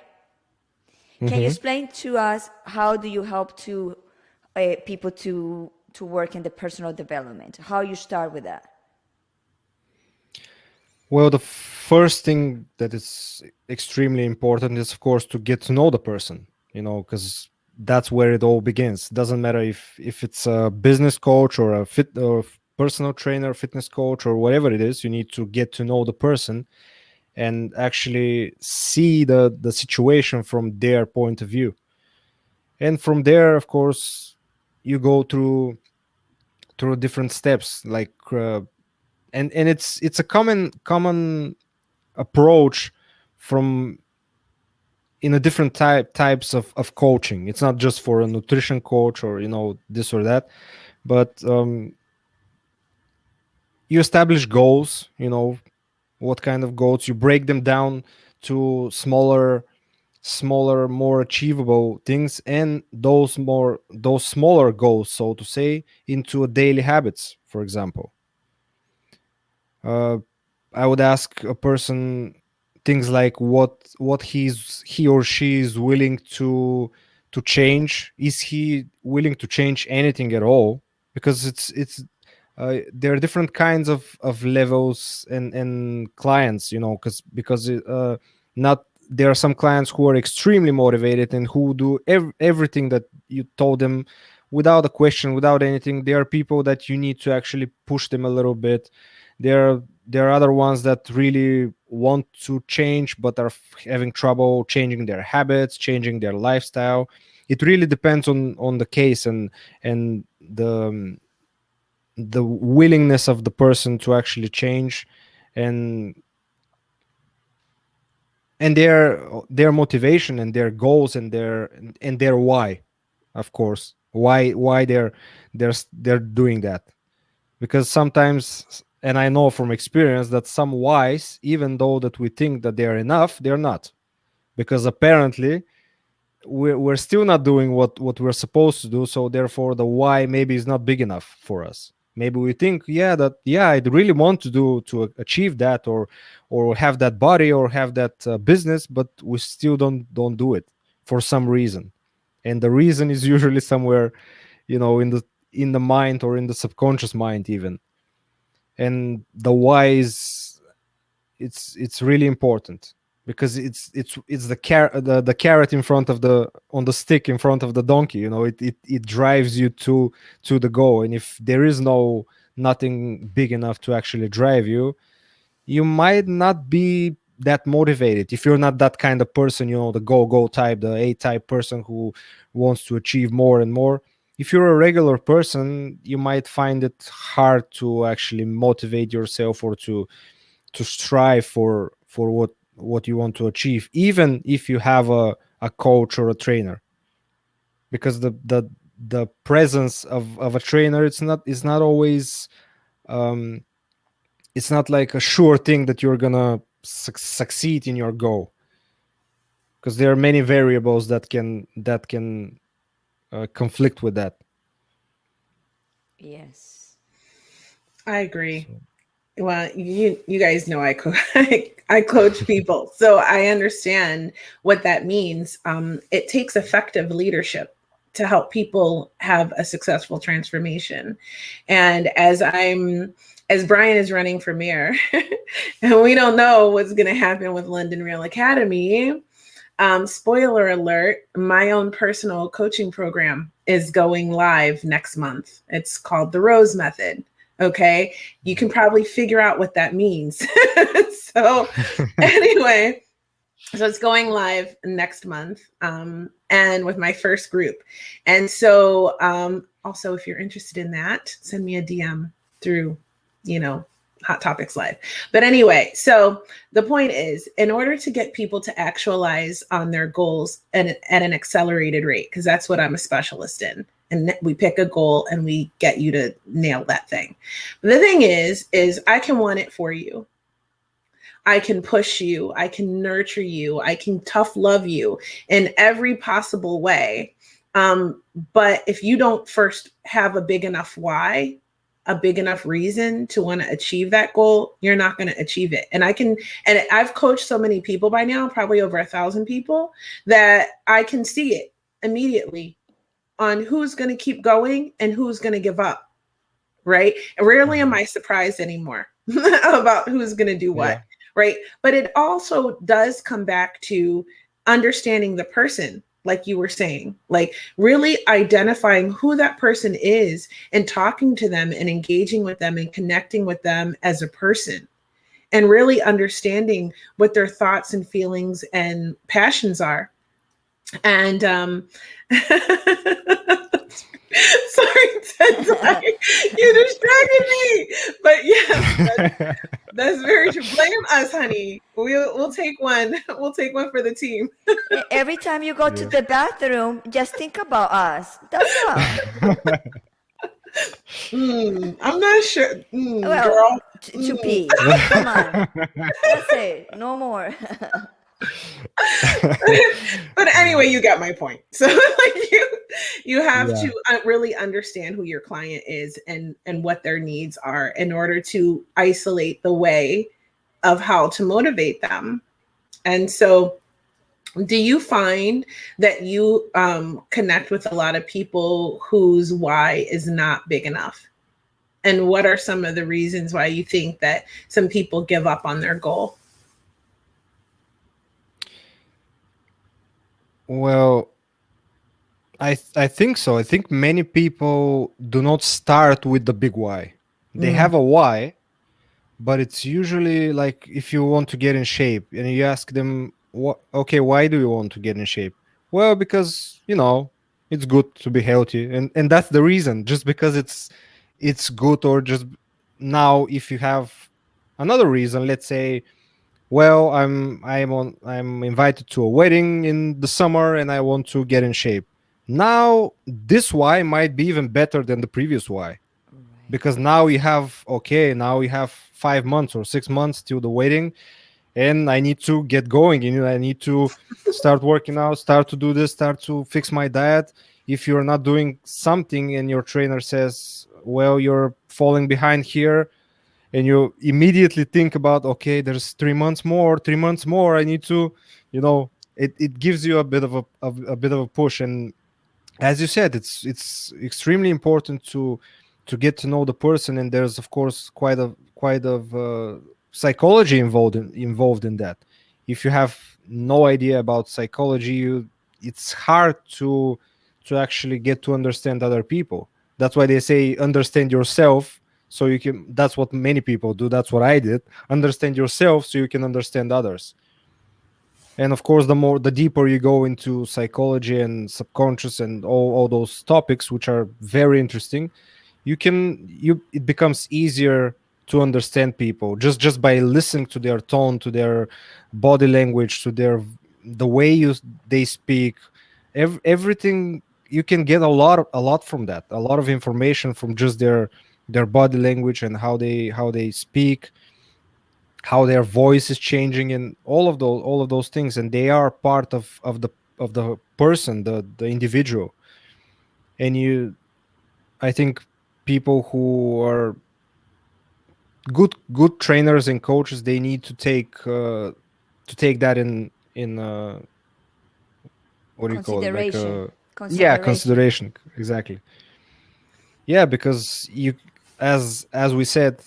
Can you Hmm. explain to us how do you help to people to work in the personal development? How you start with that? Well, the first thing that is extremely important is, of course, to get to know the person, because that's where it all begins. Doesn't matter if it's a business coach or a fit or personal trainer, fitness coach, or whatever it is. You need to get to know the person and actually see the situation from their point of view. And from there, of course, you go through different steps, like and it's a common approach from in a different types of coaching. It's not just for a nutrition coach or this or that, but you establish goals. What kind of goals, you break them down to smaller, more achievable things, and those smaller goals, so to say, into a daily habits. For example, uh, I would ask a person things like what he or she is willing to change. Is he willing to change anything at all? Because it's there are different kinds of levels and clients, because not there are some clients who are extremely motivated and who do everything that you told them without a question, without anything. There are people that you need to actually push them a little bit. There are other ones that really want to change but are having trouble changing their habits, changing their lifestyle. It really depends on the case and the willingness of the person to actually change, and their motivation and their goals and their why, of course, why they're doing that. Because sometimes, and I know from experience, that some whys, even though that we think that they're enough, they're not, because apparently we're still not doing what we're supposed to do. So therefore the why maybe is not big enough for us. Maybe we think, yeah, I really want to do to achieve that, or have that body, or have that business, but we still don't do it for some reason. And the reason is usually somewhere, in the mind, or in the subconscious mind even. And the why is, it's really important, because it's the carrot in front of the on the stick in front of the donkey. It drives you to the goal. And if there is nothing big enough to actually drive you, you might not be that motivated. If you're not that kind of person, the go type, the A type person who wants to achieve more and more. If you're a regular person, you might find it hard to actually motivate yourself, or to strive for what you want to achieve, even if you have a coach or a trainer. Because the presence of a trainer, it's not always, um it's not like a sure thing that you're gonna succeed in your goal, because there are many variables that can conflict with that. Yes. I agree. So, Well, you guys know I coach people, so I understand what that means. It takes effective leadership to help people have a successful transformation. And as Brian is running for mayor, and we don't know what's going to happen with London Real Academy. Spoiler alert, my own personal coaching program is going live next month. It's called the Rose Method. Okay. You can probably figure out what that means. So, anyway, so it's going live next month, and with my first group. And so, also, if you're interested in that, send me a DM through, Hot Topics Live. But anyway, so the point is, in order to get people to actualize on their goals at an accelerated rate, because that's what I'm a specialist in. And we pick a goal and we get you to nail that thing. But the thing is I can want it for you. I can push you. I can nurture you. I can tough love you in every possible way. But if you don't first have a big enough why, a big enough reason to want to achieve that goal, you're not going to achieve it. And I've coached so many people by now, probably over 1,000 people, that I can see it immediately on who's going to keep going and who's going to give up. Right. And rarely am I surprised anymore. about who's going to do what, Yeah. right? But it also does come back to understanding the person, like you were saying, like really identifying who that person is and talking to them and engaging with them and connecting with them as a person and really understanding what their thoughts and feelings and passions are. And sorry, Ted, sorry, you distracted me. But yes, that's very true. Blame us, honey. We'll take one. We'll take one for the team. Every time you go to Yeah. the bathroom, just think about us. That's all. I'm not sure, Well, girl. to Mm. pee. Come on. That's it. No more. But anyway, you got my point. So like you have Yeah. to really understand who your client is and what their needs are in order to isolate the way of how to motivate them. And so do you find that you connect with a lot of people whose why is not big enough? And what are some of the reasons why you think that some people give up on their goal? Well, I think so. I think many people do not start with the big why. They Mm. have a why, but it's usually like if you want to get in shape and you ask them, what, okay, why do you want to get in shape? Well, because, it's good to be healthy, and that's the reason. Just because it's good, or just now, if you have another reason, let's say, well, I'm invited to a wedding in the summer and I want to get in shape. Now this why might be even better than the previous why, Right. because now you have, okay, now you have 5 months or 6 months till the wedding, and I need to get going. I need to start working out, start to do this, start to fix my diet. If you're not doing something and your trainer says, well, you're falling behind here, and you immediately think about, okay, there's 3 months more, 3 months more, I need to, it gives you a bit of a bit of a push. And as you said, it's extremely important to get to know the person, and there's of course quite of psychology involved in that. If you have no idea about psychology, it's hard to actually get to understand other people. That's why they say understand yourself, so you can, that's what many people do, that's what I did. Understand yourself so you can understand others. And of course, the deeper you go into psychology and subconscious and all those topics, which are very interesting, it becomes easier to understand people just by listening to their tone, to their body language, to the way they speak. Everything, you can get a lot from that, a lot of information from just their body language and how they speak, how their voice is changing, and all of those things, and they are part of the person, the individual. And I think people who are good trainers and coaches, they need to take that in what do you call it, like Consideration. yeah, Consideration. consideration, exactly. Yeah, because as we said,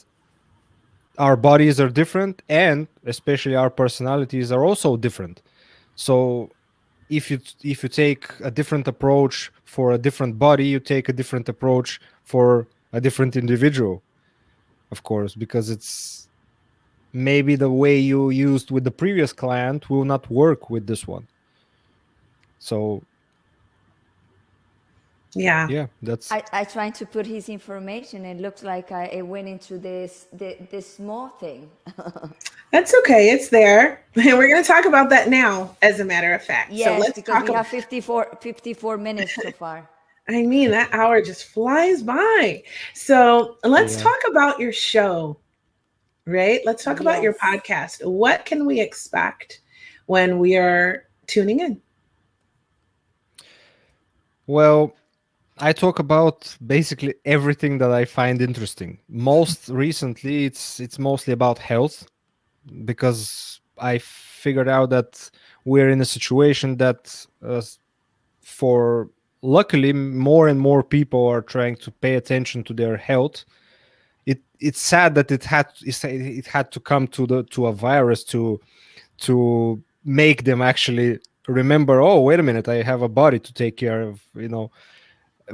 our bodies are different, and especially our personalities are also different. So if you take a different approach for a different body, you take a different approach for a different individual, of course, because it's maybe the way you used with the previous client will not work with this one. So Yeah. yeah, that's I trying to put his information. It looks like it went into this small thing. That's okay. It's there. And we're going to talk about that now, as a matter of fact. So Yes, let's because talk we about, have 54 minutes so far. I mean, that hour just flies by. So let's yeah. talk about your show, right? Let's talk about your Yes. podcast. What can we expect when we are tuning in? Well, I talk about basically everything that I find interesting. Most recently, it's mostly about health, because I figured out that we're in a situation that, for luckily, more and more people are trying to pay attention to their health. it's sad that it had to come to a virus to make them actually remember, oh, wait a minute, I have a body to take care of,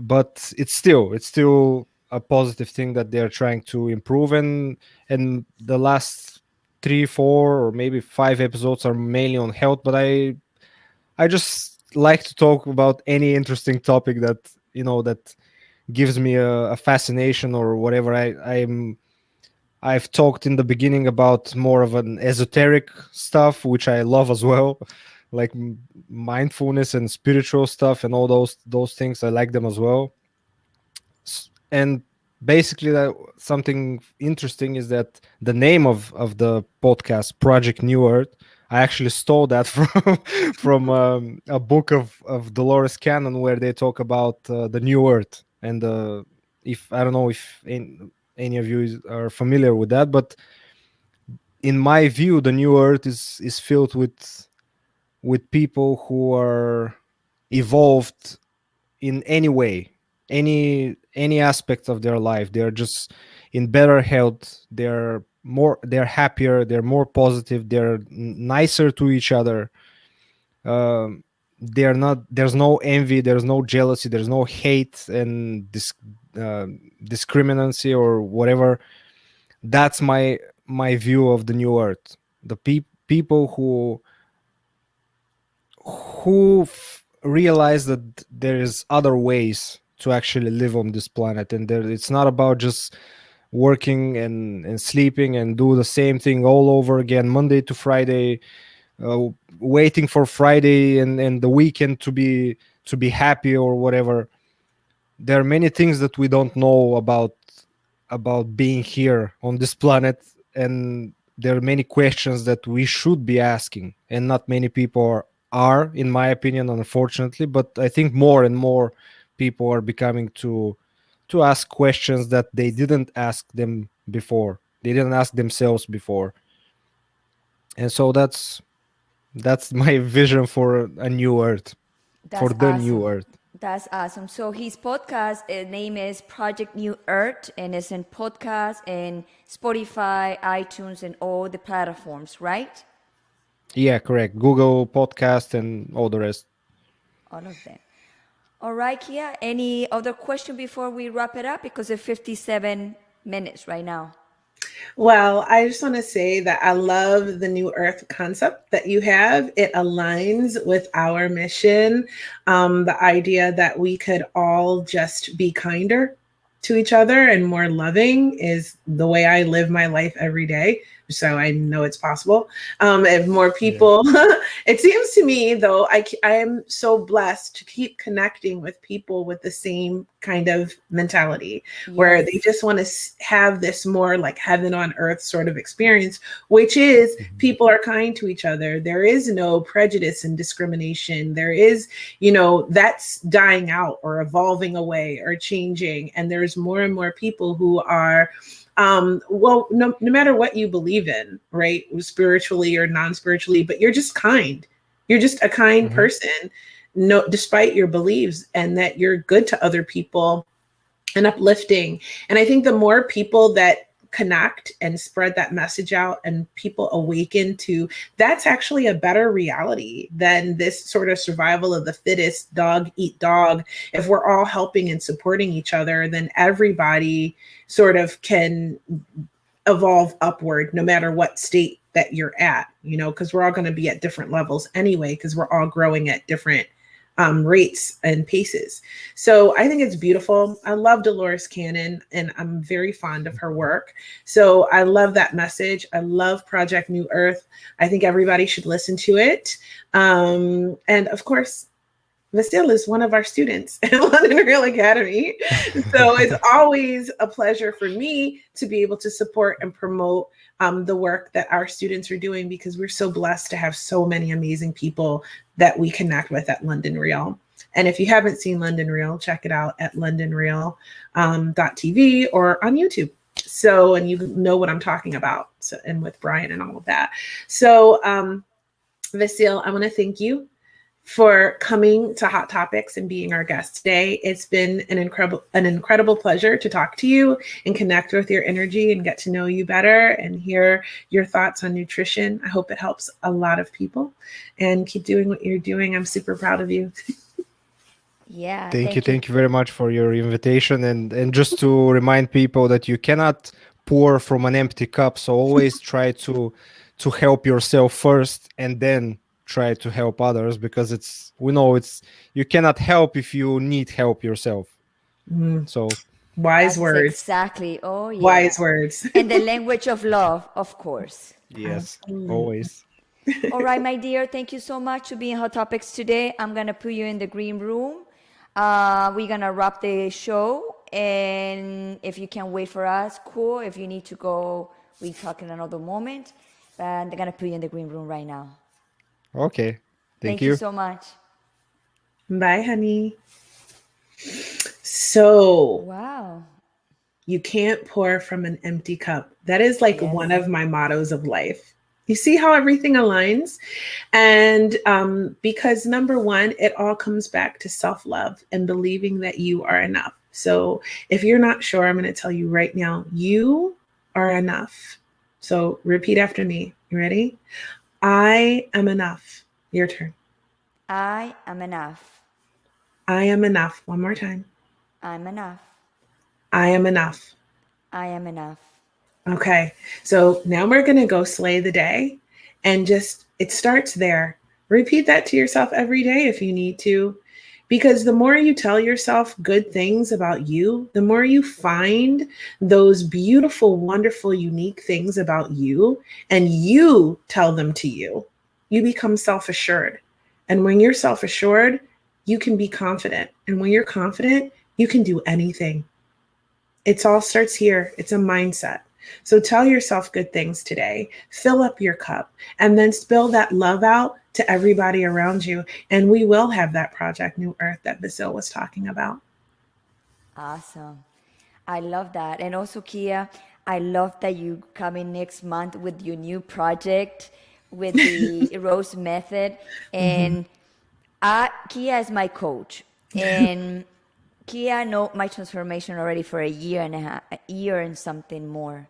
but it's still a positive thing that they're trying to improve. And the last 3, 4, or maybe 5 episodes are mainly on health, but I just like to talk about any interesting topic that gives me a fascination or whatever. I've talked in the beginning about more of an esoteric stuff, which I love as well, like mindfulness and spiritual stuff and all those things. I like them as well. And basically, something interesting is that the name of the podcast, Project New Earth, I actually stole that from a book of Dolores Cannon, where they talk about the New Earth. And if I don't know if any of you are familiar with that, but in my view, the New Earth is filled with people who are evolved in any way, any aspect of their life. They're just in better health, they're happier, they're more positive, they're nicer to each other. They're not There's no envy, there's no jealousy, there's no hate and uh, discriminancy or whatever. That's my view of the New Earth. The people who realize that there is other ways to actually live on this planet, and it's not about just working and sleeping and do the same thing all over again, Monday to Friday, uh, waiting for Friday and the weekend to be happy or whatever. There are many things that we don't know about being here on this planet, and there are many questions that we should be asking, and not many people are, in my opinion, unfortunately. But I think more and more people are becoming to ask questions that they didn't ask them before, they didn't ask themselves before. And so that's my vision for a new earth, for That's the new awesome. earth. That's awesome. So his podcast name is Project New Earth, and it's in podcast and Spotify, iTunes, and all the platforms, right? Yeah, correct. Google Podcast and all the rest. All of them. All right, Kia. Any other question before we wrap it up? Because it's 57 minutes right now. Well, I just want to say that I love the New Earth concept that you have. It aligns with our mission. The idea that we could all just be kinder to each other and more loving is the way I live my life every day. So I know it's possible. If more Yeah. people, it seems to me though, I am so blessed to keep connecting with people with the same kind of mentality where they Yes, just want to have this more like heaven on earth sort of experience, which is Mhm. people are kind to each other. There is no prejudice and discrimination. There is, that's dying out or evolving away or changing. And there's more and more people who are no matter what you believe in, right? Spiritually or non-spiritually, but you're just kind. You're just a kind Mhm. person, no, despite your beliefs, and that you're good to other people and uplifting. And I think the more people that connect and spread that message out and people awaken to, that's actually a better reality than this sort of survival of the fittest, dog eat dog. If we're all helping and supporting each other, then everybody sort of can evolve upward no matter what state that you're at, because we're all going to be at different levels anyway, because we're all growing at different rates and paces. So I think it's beautiful. I love Dolores Cannon and I'm very fond of her work. So I love that message. I love Project New Earth. I think everybody should listen to it. And of course, Vasil is one of our students at London Real Academy. So it's always a pleasure for me to be able to support and promote the work that our students are doing, because we're so blessed to have so many amazing people that we connect with at London Real. And if you haven't seen London Real, check it out at londonreal.tv or on YouTube. So, and you know what I'm talking about. So, and with Brian and all of that. So, Vasil, I want to thank you for coming to Hot Topics and being our guest today. It's been an incredible pleasure to talk to you and connect with your energy and get to know you better and hear your thoughts on nutrition. I hope it helps a lot of people, and keep doing what you're doing. I'm super proud of you. Yeah, Thank you. thank you. Thank you very much for your invitation. And just to remind people that you cannot pour from an empty cup. So always try to help yourself first and then try to help others, because we know you cannot help if you need help yourself. So Wise That's words. exactly. Oh, yeah. Wise words. And the language of love, of course. yes, Absolutely. always. All right, my dear, thank you so much to be in Hot Topics today. I'm going to put you in the green room. We're going to wrap the show. And if you can wait for us, cool. If you need to go, we talk in another moment. And they're going to put you in the green room right now. Okay. Thank you you. so much. Bye, honey. So, Wow. you can't pour from an empty cup. That is like Yes. one of my mottos of life. You see how everything aligns? And because number one, it all comes back to self-love and believing that you are enough. So if you're not sure, I'm going to tell you right now, you are enough. So repeat after me. You ready? I am enough. Your turn. I am enough. I am enough. One more time. I'm enough. I am enough. I am enough. Okay, so now we're going to go slay the day, and it starts there. Repeat that to yourself every day if you need to, because the more you tell yourself good things about you, the more you find those beautiful, wonderful, unique things about you, and you tell them to you, you become self-assured. And when you're self-assured, you can be confident. And when you're confident, you can do anything. It all starts here. It's a mindset. So tell yourself good things today, fill up your cup, and then spill that love out to everybody around you. And we will have that Project New Earth that Vasil was talking about. Awesome. I love that. And also, Kia, I love that you coming next month with your new project with the Rose Method. And Kia is my coach. And Kia know my transformation already for a year and something more.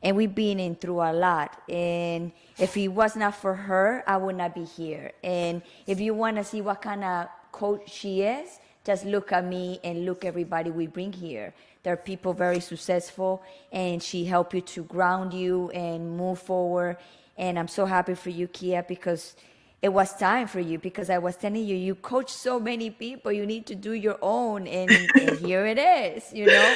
And we've been in through a lot. And if it was not for her, I would not be here. And if you want to see what kind of coach she is, just look at me and look everybody we bring here. There are people very successful, and she help you to ground you and move forward. And I'm so happy for you, Kia, because it was time for you, because I was telling you, you coach so many people, you need to do your own, and here it is,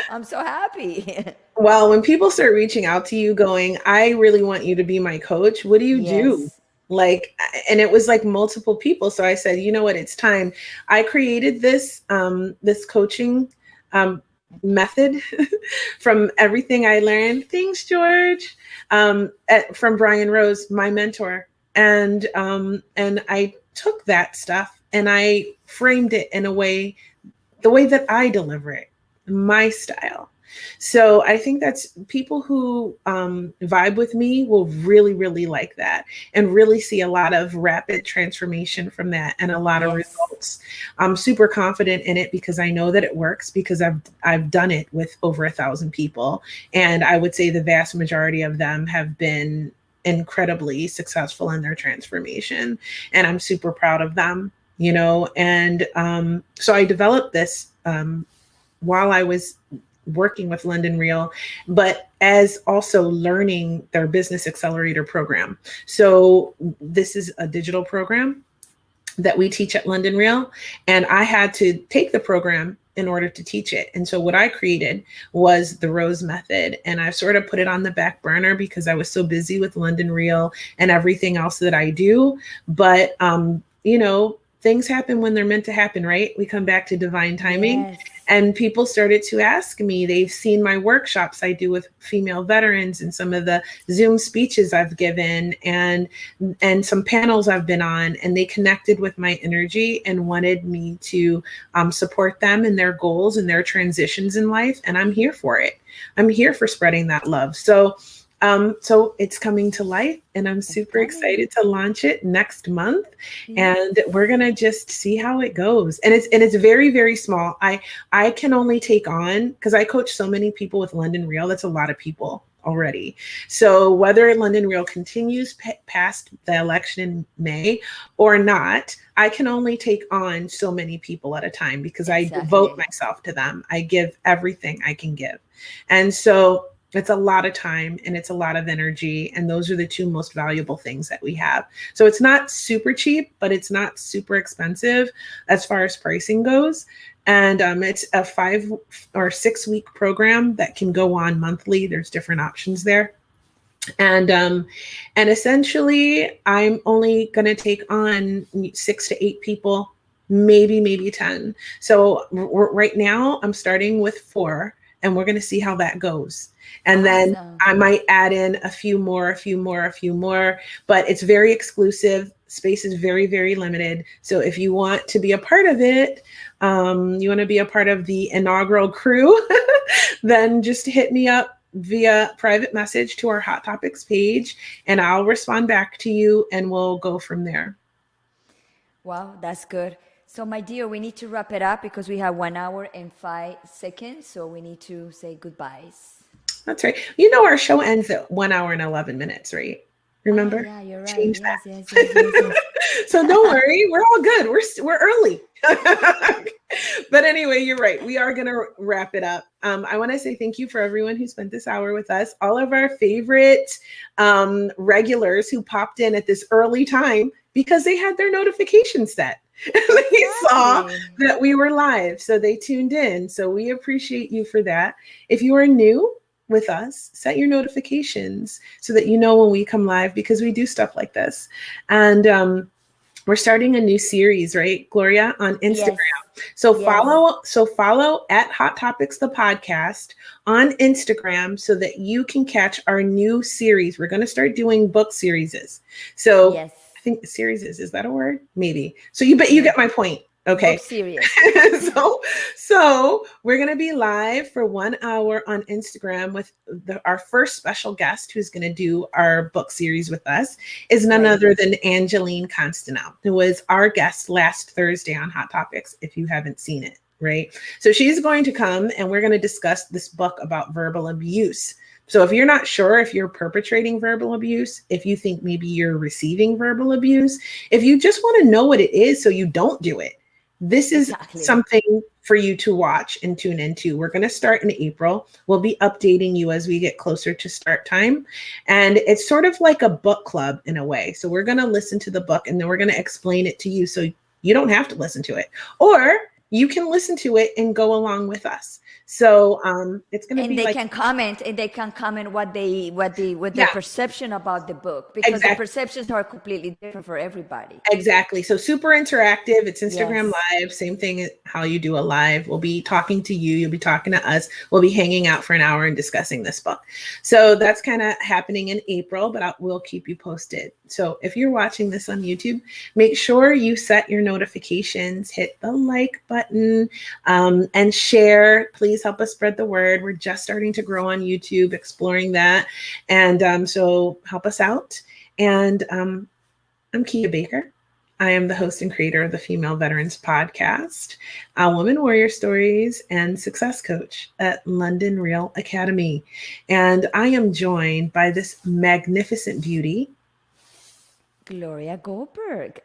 I'm so happy. Well, when people start reaching out to you going, I really want you to be my coach, what do you do? Yes. And it was like multiple people. So I said, you know what, it's time. I created this coaching method from everything I learned. Thanks, George. From Brian Rose, my mentor. And I took that stuff and I framed it in the way that I deliver it, my style. So I think that's people who vibe with me will really, really like that and really see a lot of rapid transformation from that and a lot of results. I'm super confident in it because I know that it works, because I've done it with over 1,000 people. And I would say the vast majority of them have been incredibly successful in their transformation. And I'm super proud of them, and so I developed this while I was working with London Real, but as also learning their business accelerator program. So this is a digital program that we teach at London Real, and I had to take the program in order to teach it. And so what I created was the Rose Method, and I sort of put it on the back burner because I was so busy with London Real and everything else that I do. But, things happen when they're meant to happen, right? We come back to divine timing. Yes. And people started to ask me, they've seen my workshops I do with female veterans and some of the Zoom speeches I've given and some panels I've been on, and they connected with my energy and wanted me to support them in their goals and their transitions in life. And I'm here for it. I'm here for spreading that love. So So it's coming to life, and I'm super coming. excited to launch it next month. Yeah. And we're gonna just see how it goes. And it's very, very small. I can only take on, because I coach so many people with London Real. That's a lot of people already. So whether London Real continues past the election in May or not, I can only take on so many people at a time, because I devote myself to them. I give everything I can give. And so it's a lot of time and it's a lot of energy. And those are the two most valuable things that we have. So it's not super cheap, but it's not super expensive as far as pricing goes. And it's a 5 or 6 week program that can go on monthly. There's different options there. And essentially, I'm only going to take on 6 to 8 people, maybe 10. So right now, I'm starting with 4, and we're going to see how that goes. And then I might add in a few more, but it's very exclusive. Space is very, very limited. So if you want to be a part of it, you want to be a part of the inaugural crew, then just hit me up via private message to our Hot Topics page, and I'll respond back to you, and we'll go from there. Wow, that's good. So, my dear, we need to wrap it up because we have 1 hour and 5 seconds. So we need to say goodbyes. That's right. You know, our show ends at 1 hour and 11 minutes, right? Remember? Yeah, you're right. Change yes, that. yes. So don't worry, we're all good. We're early. But anyway, you're right. We are gonna wrap it up. I want to say thank you for everyone who spent this hour with us. All of our favorite regulars who popped in at this early time because they had their notifications set. They saw that we were live, so they tuned in. So we appreciate you for that. If you are new with us, set your notifications so that you know when we come live, because we do stuff like this. And we're starting a new series, right, Gloria, on Instagram. Yes. So follow at Hot Topics the podcast on Instagram so that you can catch our new series. We're going to start doing book series. So I think series is that a word? Maybe. So you get my point. Okay. Serious. So we're going to be live for 1 hour on Instagram with our first special guest who's going to do our book series with us is none other than Angeline Constanel, who was our guest last Thursday on Hot Topics, if you haven't seen it, right? So she's going to come and we're going to discuss this book about verbal abuse. So if you're not sure if you're perpetrating verbal abuse, if you think maybe you're receiving verbal abuse, if you just want to know what it is so you don't do it, this is something for you to watch and tune into. We're going to start in April. We'll be updating you as we get closer to start time. And it's sort of like a book club in a way. So we're going to listen to the book and then we're going to explain it to you so you don't have to listen to it. Or you can listen to it and go along with us. So it's going to be they can comment what their perception about the book, because the perceptions are completely different for everybody. Exactly. So super interactive. It's Instagram Live. Same thing how you do a live. We'll be talking to you. You'll be talking to us. We'll be hanging out for an hour and discussing this book. So that's kind of happening in April, but we'll keep you posted. So if you're watching this on YouTube, make sure you set your notifications, hit the like button, and share. Please help us spread the word. We're just starting to grow on YouTube, exploring that. And so help us out. And I'm Kia Baker. I am the host and creator of the Female Veterans Podcast, a woman warrior stories and success coach at London Real Academy. And I am joined by this magnificent beauty, Gloria Goldberg.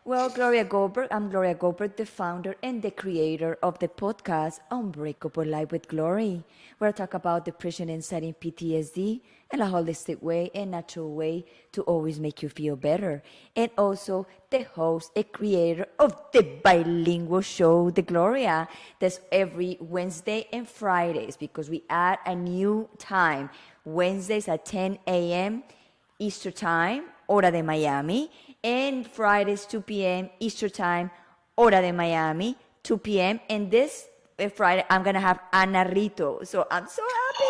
Well, I'm Gloria Goldberg, the founder and the creator of the podcast Unbreakable Life with Glory, where I talk about depression, anxiety, and PTSD in a holistic way and natural way to always make you feel better. And also the host and creator of the bilingual show, The Gloria, that's every Wednesday and Fridays, because we add a new time, Wednesdays at 10 a.m. Eastern Time, hora de Miami, and Fridays 2 p.m. Eastern Time, hora de Miami, 2 p.m. And this Friday, I'm going to have Ana Rito. So I'm so happy.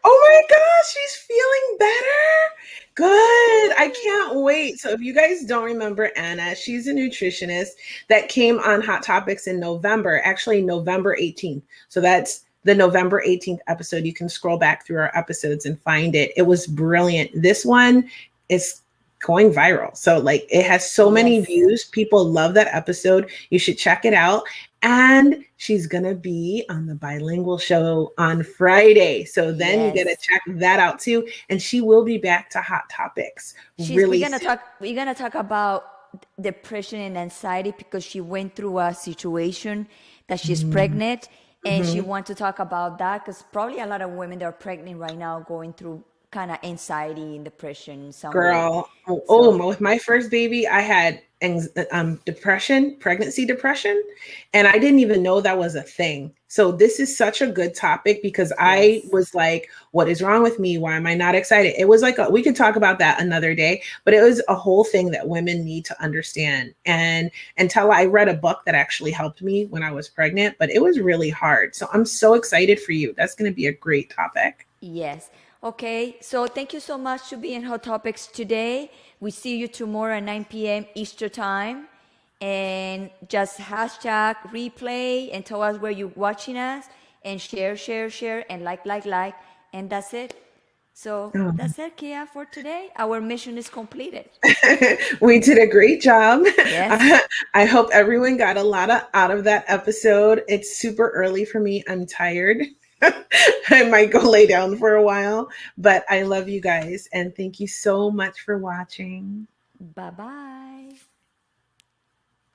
Oh my gosh, she's feeling better. Good. I can't wait. So if you guys don't remember Anna, she's a nutritionist that came on Hot Topics in November, actually November 18th. So that's the November 18th episode. You can scroll back through our episodes and find it. It was brilliant. This one is going viral. So like it has so many Yes. views. People love that episode. You should check it out. And she's going to be on the bilingual show on Friday. So then you got to Yes. check that out too. And she will be back to Hot Topics really soon. We're gonna talk about depression and anxiety because she went through a situation that she's pregnant, and she wants to talk about that because probably a lot of women that are pregnant right now going through kind of anxiety and depression in some way. Girl, So with my first baby, I had depression, pregnancy depression, and I didn't even know that was a thing. So this is such a good topic because I yes, was like, what is wrong with me? Why am I not excited? It was like, we could talk about that another day, but it was a whole thing that women need to understand. And until I read a book that actually helped me when I was pregnant, but it was really hard. So I'm so excited for you. That's going to be a great topic. yes. Okay, so thank you so much to be in Hot Topics today. We see you tomorrow at 9 p.m. Easter time. And just hashtag replay and tell us where you're watching us and share, and like. And that's it. So that's it, Kia, for today. Our mission is completed. We did a great job. Yes. I hope everyone got a lot out of that episode. It's super early for me. I'm tired. I might go lay down for a while, but I love you guys and thank you so much for watching. Bye-bye.